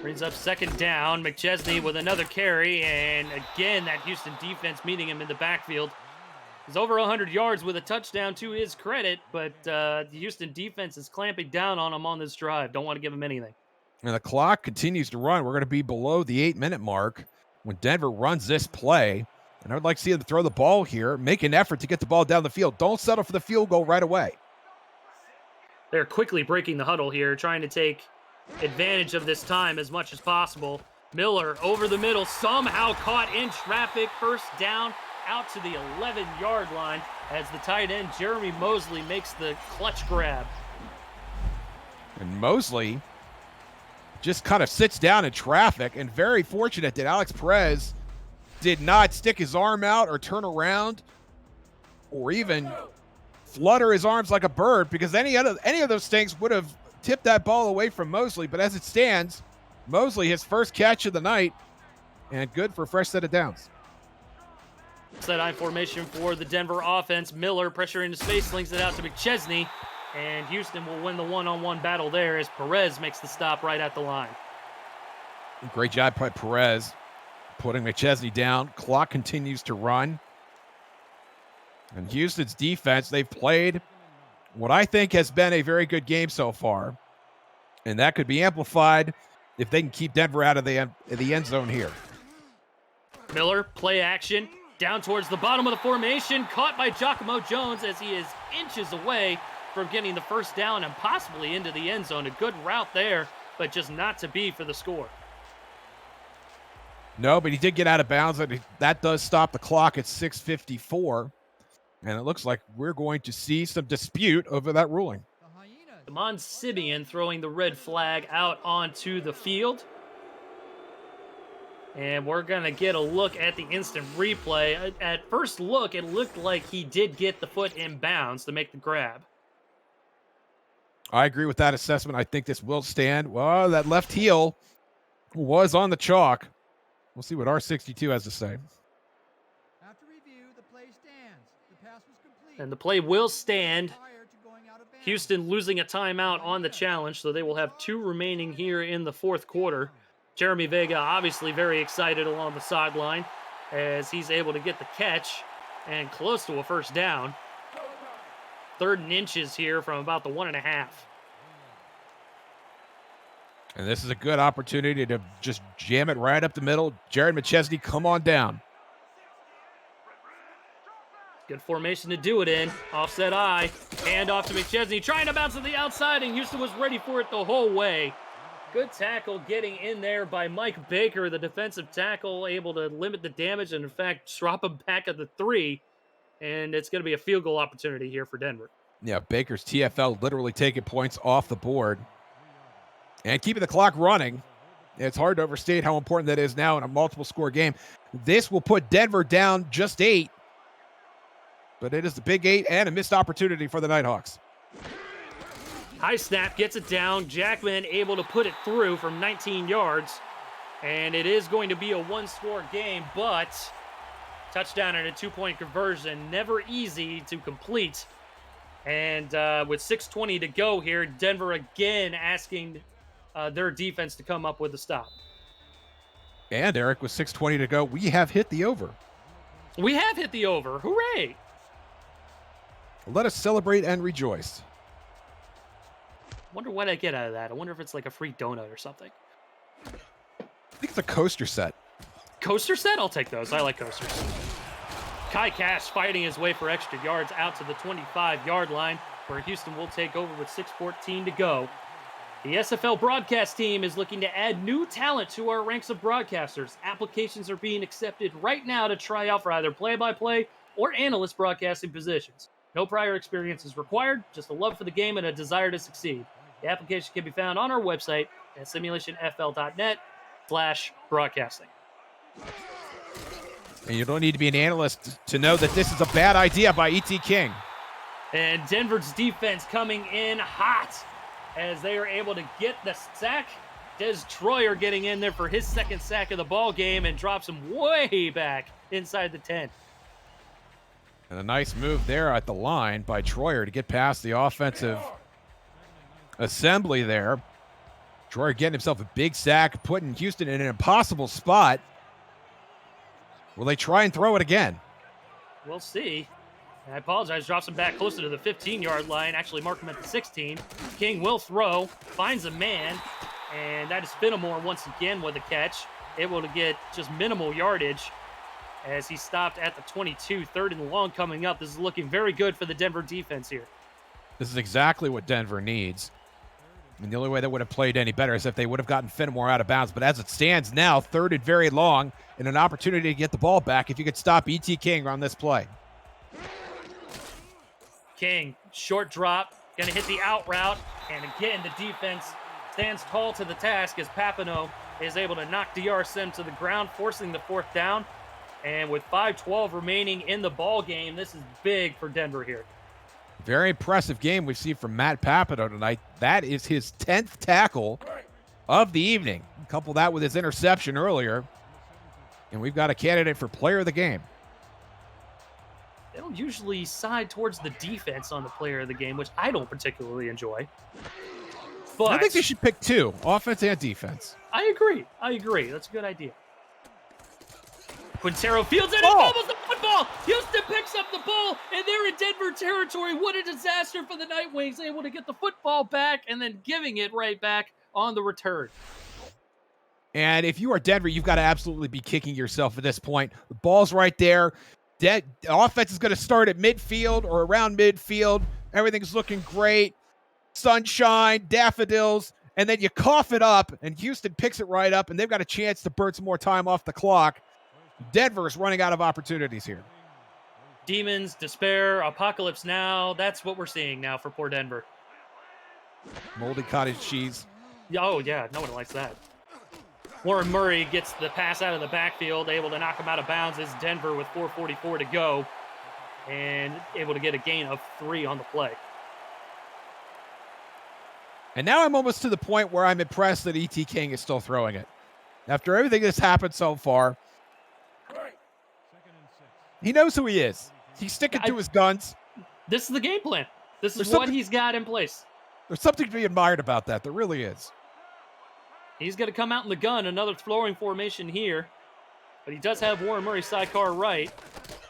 Brings up second down. McChesney with another carry, and again, that Houston defense meeting him in the backfield. He's over 100 yards with a touchdown to his credit, but the Houston defense is clamping down on him on this drive. Don't want to give him anything. And the clock continues to run. We're going to be below the 8-minute mark when Denver runs this play. And I would like to see them throw the ball here, make an effort to get the ball down the field. Don't settle for the field goal right away. They're quickly breaking the huddle here, trying to take advantage of this time as much as possible. Miller over the middle, somehow caught in traffic. First down out to the 11-yard line as the tight end, Jeremy Mosley, makes the clutch grab. And Mosley just kind of sits down in traffic, and very fortunate that Alex Perez did not stick his arm out or turn around or even flutter his arms like a bird, because any of those things would have tipped that ball away from Mosley. But as it stands, Mosley, his first catch of the night, and good for a fresh set of downs. Set eye formation for the Denver offense. Miller pressure into space, slings it out to McChesney, and Houston will win the one-on-one battle there as Perez makes the stop right at the line. Great job by Perez putting McChesney down. Clock continues to run. And Houston's defense, they've played what I think has been a very good game so far. And that could be amplified if they can keep Denver out of the end zone here. Miller, play action, down towards the bottom of the formation, caught by Giacomo Jones as he is inches away from getting the first down and possibly into the end zone. A good route there, but just not to be for the score. No, but he did get out of bounds. That does stop the clock at 6:54. And it looks like we're going to see some dispute over that ruling. Damon Simeon throwing the red flag out onto the field. And we're going to get a look at the instant replay. At first look, it looked like he did get the foot in bounds to make the grab. I agree with that assessment. I think this will stand. Well, that left heel was on the chalk. We'll see what R62 has to say. After review, the play stands. The pass was complete. And the play will stand. Prior to going out of bounds. Houston losing a timeout on the challenge, so they will have 2 remaining here in the fourth quarter. Jeremy Vega obviously very excited along the sideline as he's able to get the catch and close to a first down. 3rd and inches here from about the 1.5. And this is a good opportunity to just jam it right up the middle. Jared McChesney, come on down. Good formation to do it in. Offset eye. Hand off to McChesney. Trying to bounce to the outside, and Houston was ready for it the whole way. Good tackle getting in there by Mike Baker, the defensive tackle, able to limit the damage and, in fact, drop him back at the 3. And it's going to be a field goal opportunity here for Denver. Yeah, Baker's TFL literally taking points off the board and keeping the clock running. It's hard to overstate how important that is now in a multiple score game. This will put Denver down just 8, but it is the big 8 and a missed opportunity for the Nighthawks. High snap, gets it down. Jackman able to put it through from 19 yards. And it is going to be a 1-score game, but touchdown and a 2-point conversion. Never easy to complete. And with 6:20 to go here, Denver again asking their defense to come up with a stop. And Eric, with 6:20 to go, we have hit the over. We have hit the over. Hooray! Let us celebrate and rejoice. Wonder what I get out of that. I wonder if it's like a free donut or something. I think it's a coaster set. Coaster set? I'll take those. I like coasters. Kai Cash fighting his way for extra yards out to the 25-yard line, where Houston will take over with 6:14 to go. The SFL broadcast team is looking to add new talent to our ranks of broadcasters. Applications are being accepted right now to try out for either play-by-play or analyst broadcasting positions. No prior experience is required, just a love for the game and a desire to succeed. The application can be found on our website at simulationfl.net/broadcasting. And you don't need to be an analyst to know that this is a bad idea by E.T. King. And Denver's defense coming in hot as they are able to get the sack. Des Troyer getting in there for his 2nd sack of the ball game and drops him way back inside the 10. And a nice move there at the line by Troyer to get past the offensive assembly there. Troyer getting himself a big sack, putting Houston in an impossible spot. Will they try and throw it again? We'll see. I apologize, drops him back closer to the 15-yard line. Actually marked him at the 16. King will throw, finds a man, and that is Fenimore once again with a catch. Able to get just minimal yardage as he stopped at the 22. 3rd and long coming up. This is looking very good for the Denver defense here. This is exactly what Denver needs. And the only way they would have played any better is if they would have gotten Fenimore out of bounds. But as it stands now, 3rd and very long, and an opportunity to get the ball back if you could stop E.T. King on this play. King, short drop, going to hit the out route. And again, the defense stands tall to the task as Papineau is able to knock DR Sim to the ground, forcing the 4th down. And with 5:12 remaining in the ball game, this is big for Denver here. Very impressive game we've seen from Matt Papineau tonight. That is his 10th tackle of the evening. Couple that with his interception earlier. And we've got a candidate for player of the game. They don't usually side towards the defense on the player of the game, which I don't particularly enjoy. But I think they should pick two, offense and defense. I agree. That's a good idea. Quintero fields it and Oh! fumbles the football. Houston picks up the ball, and they're in Denver territory. What a disaster for the Night Wings. Able to get the football back and then giving it right back on the return. And if you are Denver, you've got to absolutely be kicking yourself at this point. The ball's right there. The offense is going to start at midfield or around midfield. Everything's looking great. Sunshine, daffodils, and then you cough it up, and Houston picks it right up, and they've got a chance to burn some more time off the clock. Denver is running out of opportunities here. Demons, despair, apocalypse now. That's what we're seeing now for poor Denver. Moldy cottage cheese. Oh, yeah, no one likes that. Warren Murray gets the pass out of the backfield, able to knock him out of bounds as Denver with 4:44 to go, and able to get a gain of 3 on the play. And now I'm almost to the point where I'm impressed that E.T. King is still throwing it. After everything that's happened so far, he knows who he is. He's sticking to his guns. This is the game plan. This is what he's got in place. There's something to be admired about that. There really is. He's going to come out in the gun, another throwing formation here. But he does have Warren Murray sidecar right.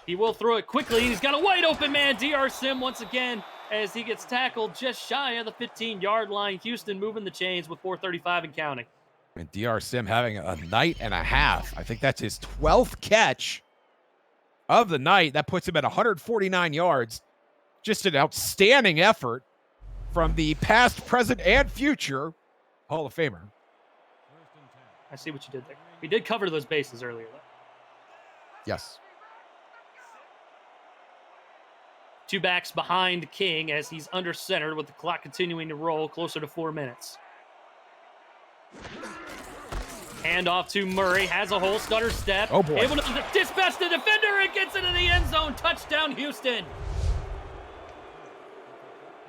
He will throw it quickly. He's got a wide open man, DR Sim, once again, as he gets tackled just shy of the 15-yard line. Houston moving the chains with 4:35 and counting. And DR Sim having a night and a half. I think that's his 12th catch of the night. That puts him at 149 yards. Just an outstanding effort from the past, present, and future Hall of Famer. I see what you did there. We did cover those bases earlier, though. Yes. 2 backs behind King as he's under center with the clock continuing to roll closer to 4 minutes. Hand off to Murray, has a hole, stutter step. Oh, boy. Able to dispatch the defender and gets into the end zone. Touchdown, Houston.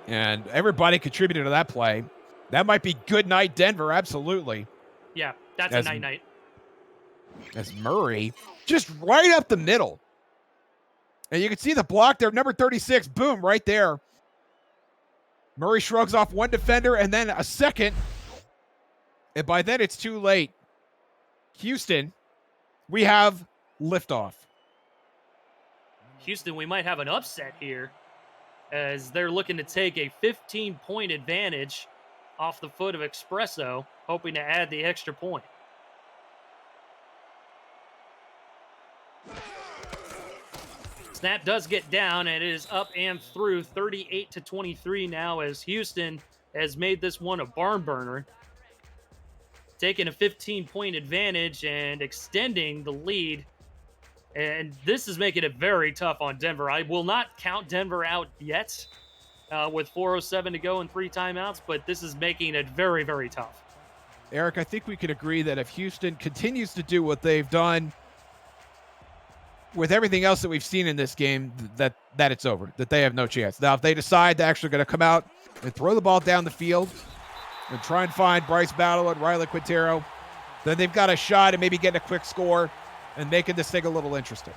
And everybody contributed to that play. That might be good night, Denver, absolutely. Yeah, that's a night-night. As Murray just right up the middle. And you can see the block there, number 36, boom, right there. Murray shrugs off one defender and then a second. And by then it's too late. Houston, we have liftoff. Houston, we might have an upset here as they're looking to take a 15-point advantage off the foot of Espresso, hoping to add the extra point. Snap does get down, and it is up and through 38-23 now as Houston has made this one a barn burner, taking a 15-point advantage and extending the lead. And this is making it very tough on Denver. I will not count Denver out yet with 4:07 to go and 3 timeouts, but this is making it very, very tough. Eric, I think we could agree that if Houston continues to do what they've done with everything else that we've seen in this game, that it's over, that they have no chance. Now, if they decide they're actually going to come out and throw the ball down the field and try and find Bryce Battle and Riley Quintero, then they've got a shot at maybe getting a quick score and making this thing a little interesting.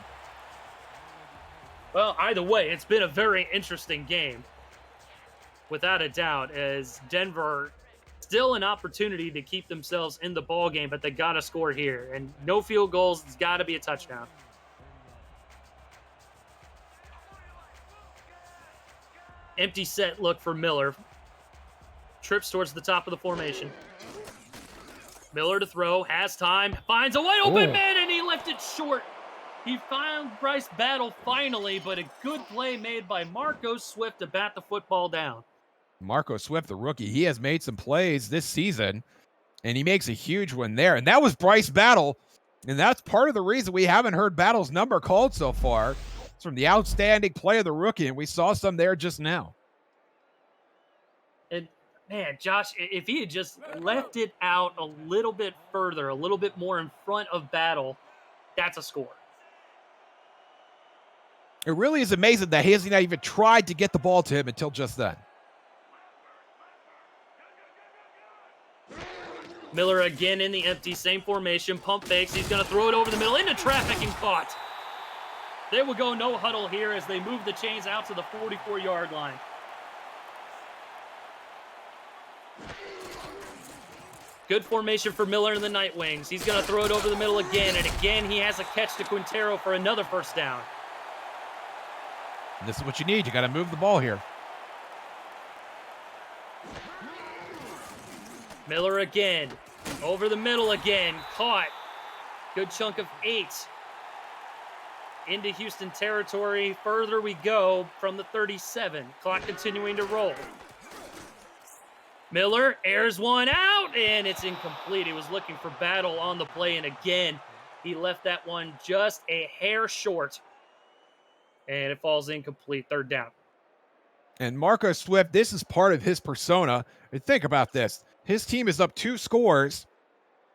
Well, either way, it's been a very interesting game, without a doubt, as Denver still an opportunity to keep themselves in the ball game, but they got to score here. And no field goals, it's got to be a touchdown. Empty set look for Miller. Trips towards the top of the formation. Miller to throw, has time, finds a wide open man, and he lifted short. He found Bryce Battle finally, but a good play made by Marco Swift to bat the football down. Marco Swift, the rookie, he has made some plays this season, and he makes a huge one there. And that was Bryce Battle, and that's part of the reason we haven't heard Battle's number called so far. It's from the outstanding play of the rookie, and we saw some there just now. And, man, Josh, if he had just left it out a little bit further, a little bit more in front of Battle, that's a score. It really is amazing that he hasn't even tried to get the ball to him until just then. Miller again in the empty, same formation, pump fakes. He's going to throw it over the middle into traffic and caught. They will go no huddle here as they move the chains out to the 44-yard line. Good formation for Miller and the Night Wings. He's going to throw it over the middle again, and again he has a catch to Quintero for another first down. And this is what you need. You got to move the ball here. Miller again, over the middle again, caught. Good chunk of 8. Into Houston territory. Further we go from the 37. Clock continuing to roll. Miller airs one out, and it's incomplete. He was looking for battle on the play, and again, he left that one just a hair short. And it falls incomplete, third down. And Marco Swift, this is part of his persona. And think about this. His team is up 2 scores.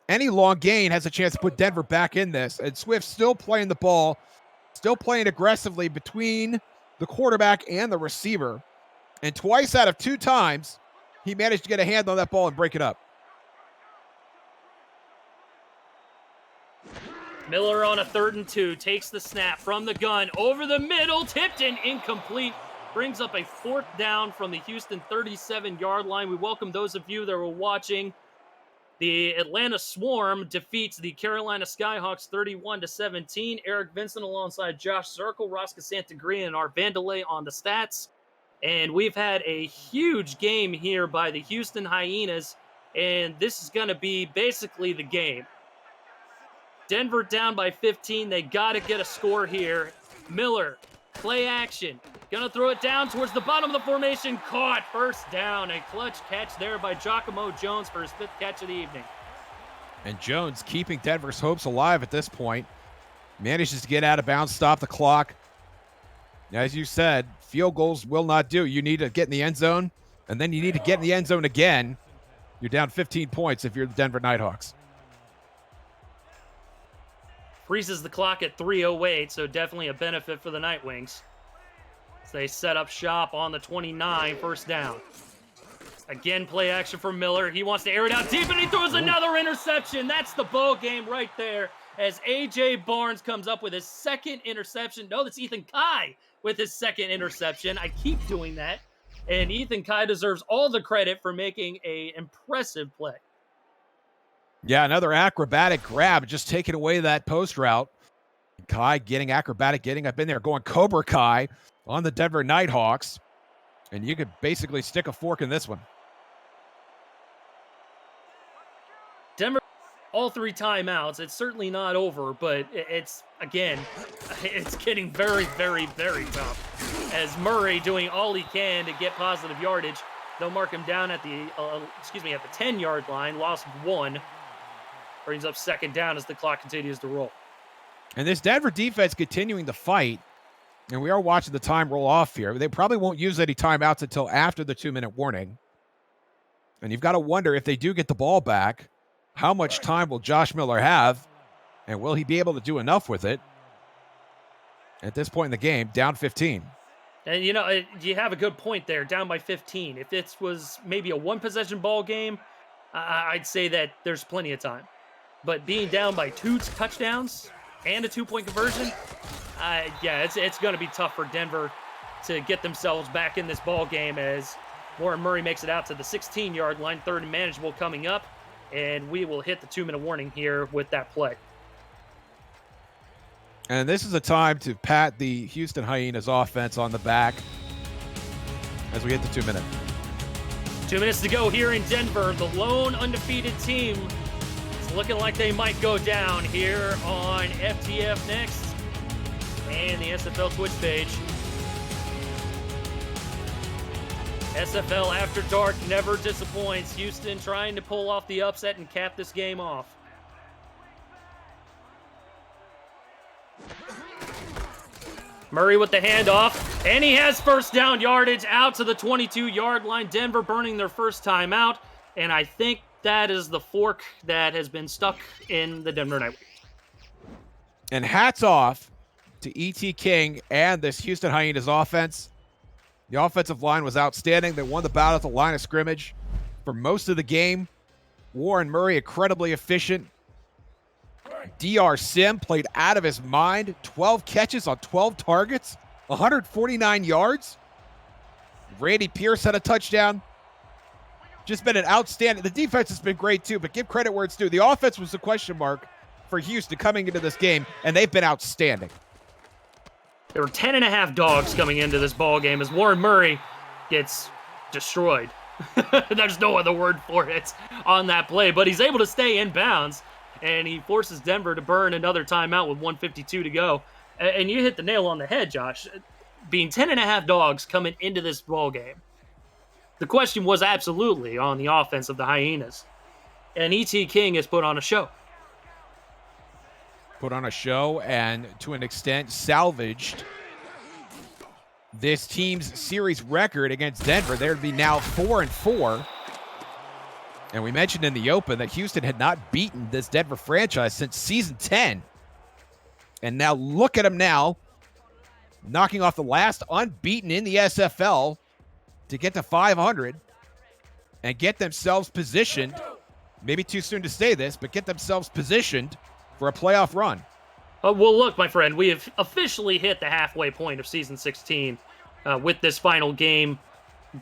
Any long gain has a chance to put Denver back in this. And Swift still playing the ball, still playing aggressively between the quarterback and the receiver. And twice out of 2 times, he managed to get a hand on that ball and break it up. Miller on a 3rd and 2, takes the snap from the gun, over the middle, tipped and incomplete. Brings up a 4th down from the Houston 37-yard line. We welcome those of you that were watching. The Atlanta Swarm defeats the Carolina Skyhawks 31-17. Eric Vincent alongside Josh Zirkle, Rosca Santagria, and Art Vandelay on the stats. And we've had a huge game here by the Houston Hyenas, and this is going to be basically the game. Denver down by 15. They got to get a score here. Miller, play action. Going to throw it down towards the bottom of the formation. Caught. First down. A clutch catch there by Giacomo Jones for his 5th catch of the evening. And Jones keeping Denver's hopes alive at this point. Manages to get out of bounds, stop the clock. As you said, field goals will not do. You need to get in the end zone, and then you need to get in the end zone again. You're down 15 points if you're the Denver Nighthawks. Freezes the clock at 3:08, so definitely a benefit for the Night Wings. As they set up shop on the 29, first down. Again, play action for Miller. He wants to air it out deep, and he throws another interception. That's the ball game right there as A.J. Barnes comes up with his 2nd interception. No, that's Ethan Kai with his 2nd interception. I keep doing that. And Ethan Kai deserves all the credit for making an impressive play. Yeah, another acrobatic grab, just taking away that post route. Kai getting acrobatic, getting up in there, going Cobra Kai on the Denver Nighthawks. And you could basically stick a fork in this one. Denver, all 3 timeouts. It's certainly not over, but it's, again, it's getting very, very, very tough. As Murray doing all he can to get positive yardage. They'll mark him down at the, at the 10-yard line, lost 1. Brings up 2nd down as the clock continues to roll. And this Denver defense continuing to fight. And we are watching the time roll off here. They probably won't use any timeouts until after the 2-minute warning. And you've got to wonder if they do get the ball back, how much time will Josh Miller have? And will he be able to do enough with it? At this point in the game, down 15. And, you know, you have a good point there, down by 15. If this was maybe a 1-possession ball game, I'd say that there's plenty of time. But being down by 2 touchdowns and a 2-point conversion, yeah, it's going to be tough for Denver to get themselves back in this ball game as Warren Murray makes it out to the 16-yard line, 3rd and manageable coming up, and we will hit the 2-minute warning here with that play. And this is a time to pat the Houston Hyenas offense on the back as we hit the 2-minute. 2 minutes to go here in Denver. The lone undefeated team is looking like they might go down here on FTF Next and the SFL Twitch page. SFL After Dark never disappoints. Houston trying to pull off the upset and cap this game off. Murray with the handoff, and he has first down yardage out to the 22-yard line. Denver burning their first time out, and I think that is the fork that has been stuck in the Denver Night Wings. And hats off to E.T. King and this Houston Hyenas offense. The offensive line was outstanding. They won the battle at the line of scrimmage for most of the game. Warren Murray, incredibly efficient. DR Sim played out of his mind. 12 catches on 12 targets, 149 yards. Randy Pierce had a touchdown. Just been an outstanding. The defense has been great too, but give credit where it's due. The offense was a question mark for Houston coming into this game, and they've been outstanding. There were 10.5 dogs coming into this ball game as Warren Murray gets destroyed. There's no other word for it on that play, but he's able to stay in bounds, and he forces Denver to burn another timeout with 1:52 to go. And you hit the nail on the head, Josh. Being 10.5 dogs coming into this ball game, the question was absolutely on the offense of the Hyenas. And E.T. King has put on a show. Put on a show and, to an extent, salvaged this team's series record against Denver. There would be now 4-4. And we mentioned in the open that Houston had not beaten this Denver franchise since season 10. And now look at them now, knocking off the last unbeaten in the SFL to get to 500 and get themselves positioned, maybe too soon to say this, but get themselves positioned for a playoff run. Well, look, my friend, we have officially hit the halfway point of Season 16 with this final game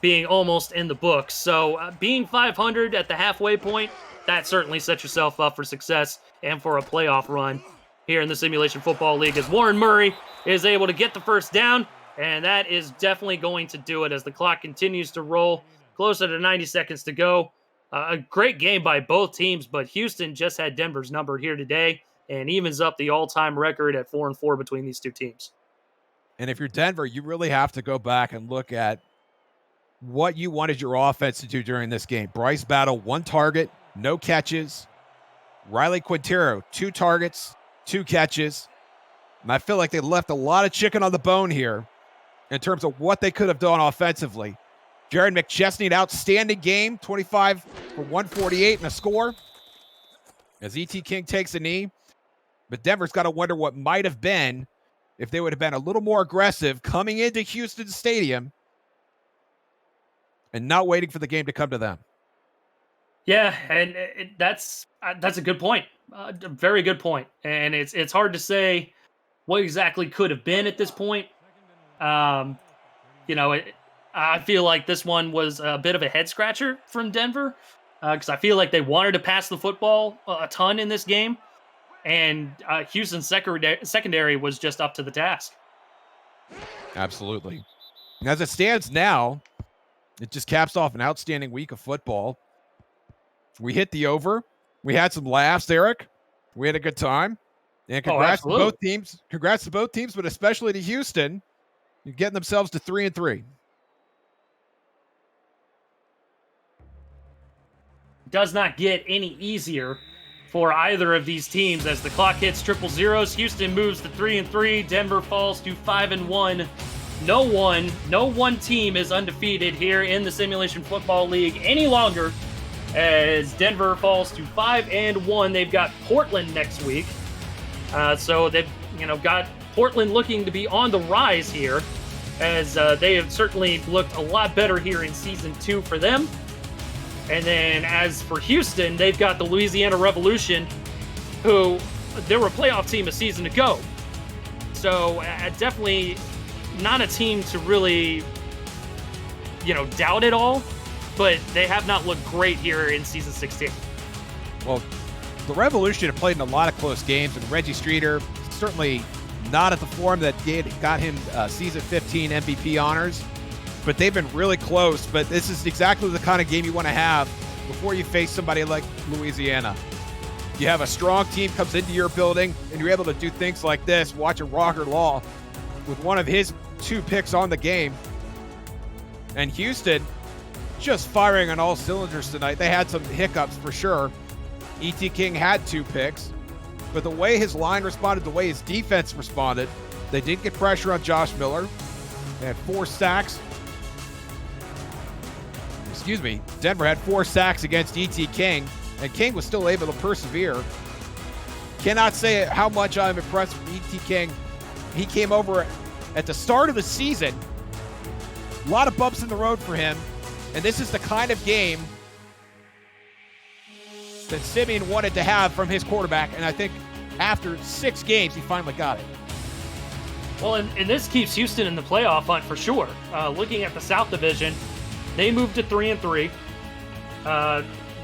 being almost in the books. So being 500 at the halfway point, that certainly sets yourself up for success and for a playoff run here in the Simulation Football League as Warren Murray is able to get the first down, and that is definitely going to do it as the clock continues to roll. Closer to 90 seconds to go. A great game by both teams, but Houston just had Denver's number here today and evens up the all-time record at 4-4 between these two teams. And if you're Denver, you really have to go back and look at what you wanted your offense to do during this game. Bryce Battle, 1 target, no catches. Riley Quintero, 2 targets, 2 catches. And I feel like they left a lot of chicken on the bone here in terms of what they could have done offensively. Jared McChesney, an outstanding game, 25 for 148 and a score as E.T. King takes a knee. But Denver's got to wonder what might have been if they would have been a little more aggressive coming into Houston Stadium and not waiting for the game to come to them. Yeah, and that's a good point. A very good point. And it's hard to say what exactly could have been at this point. I feel like this one was a bit of a head scratcher from Denver because I feel like they wanted to pass the football a ton in this game, and Houston's secondary was just up to the task. Absolutely. As it stands now, it just caps off an outstanding week of football. We hit the over. We had some laughs, Eric. We had a good time. And congrats to both teams. Congrats to both teams, but especially to Houston. You're getting themselves to 3-3. Does not get any easier for either of these teams as the clock hits triple zeros. Houston moves to 3-3. Denver falls to 5-1. No one team is undefeated here in the Simulation Football League any longer as Denver falls to 5-1. They've got Portland next week. So they've got Portland looking to be on the rise here as they have certainly looked a lot better here in Season 2 for them. And then as for Houston, they've got the Louisiana Revolution, who they were a playoff team a season ago. So definitely not a team to really, doubt at all, but they have not looked great here in Season 16. Well, the Revolution have played in a lot of close games, and Reggie Streeter certainly not at the form that got him Season 15 MVP honors. But they've been really close. But this is exactly the kind of game you want to have before you face somebody like Louisiana. You have a strong team comes into your building, and you're able to do things like this. Watch a Rocker Law with one of his 2 picks on the game. And Houston just firing on all cylinders tonight. They had some hiccups for sure. E.T. King had 2 picks. But the way his line responded, the way his defense responded, they did get pressure on Josh Miller. They had 4 sacks. Denver had 4 sacks against E.T. King, and King was still able to persevere. Cannot say how much I'm impressed with E.T. King. He came over at the start of the season. A lot of bumps in the road for him, and this is the kind of game that Simeon wanted to have from his quarterback, and I think after 6 games, he finally got it. Well, and this keeps Houston in the playoff hunt for sure. Looking at the South Division, they moved to 3-3.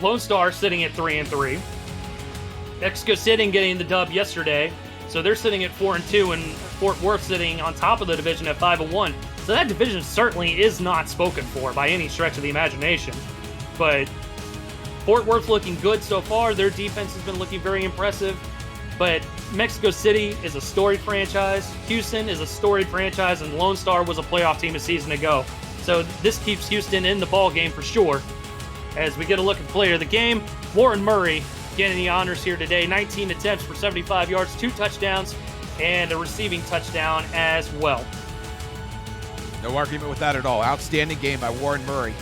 Lone Star sitting at 3-3. Mexico City getting the dub yesterday, so they're sitting at 4-2, and Fort Worth sitting on top of the division at 5-1. So that division certainly is not spoken for by any stretch of the imagination. But Fort Worth looking good so far. Their defense has been looking very impressive. But Mexico City is a storied franchise. Houston is a storied franchise, and Lone Star was a playoff team a season ago. So this keeps Houston in the ball game for sure. As we get a look at the player of the game, Warren Murray getting the honors here today. 19 attempts for 75 yards, 2 touchdowns, and a receiving touchdown as well. No argument with that at all. Outstanding game by Warren Murray.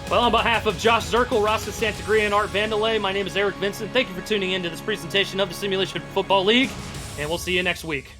Well, on behalf of Josh Zirkle, Rasta Santagria, and Art Vandelay, my name is Eric Vincent. Thank you for tuning in to this presentation of the Simulation Football League, and we'll see you next week.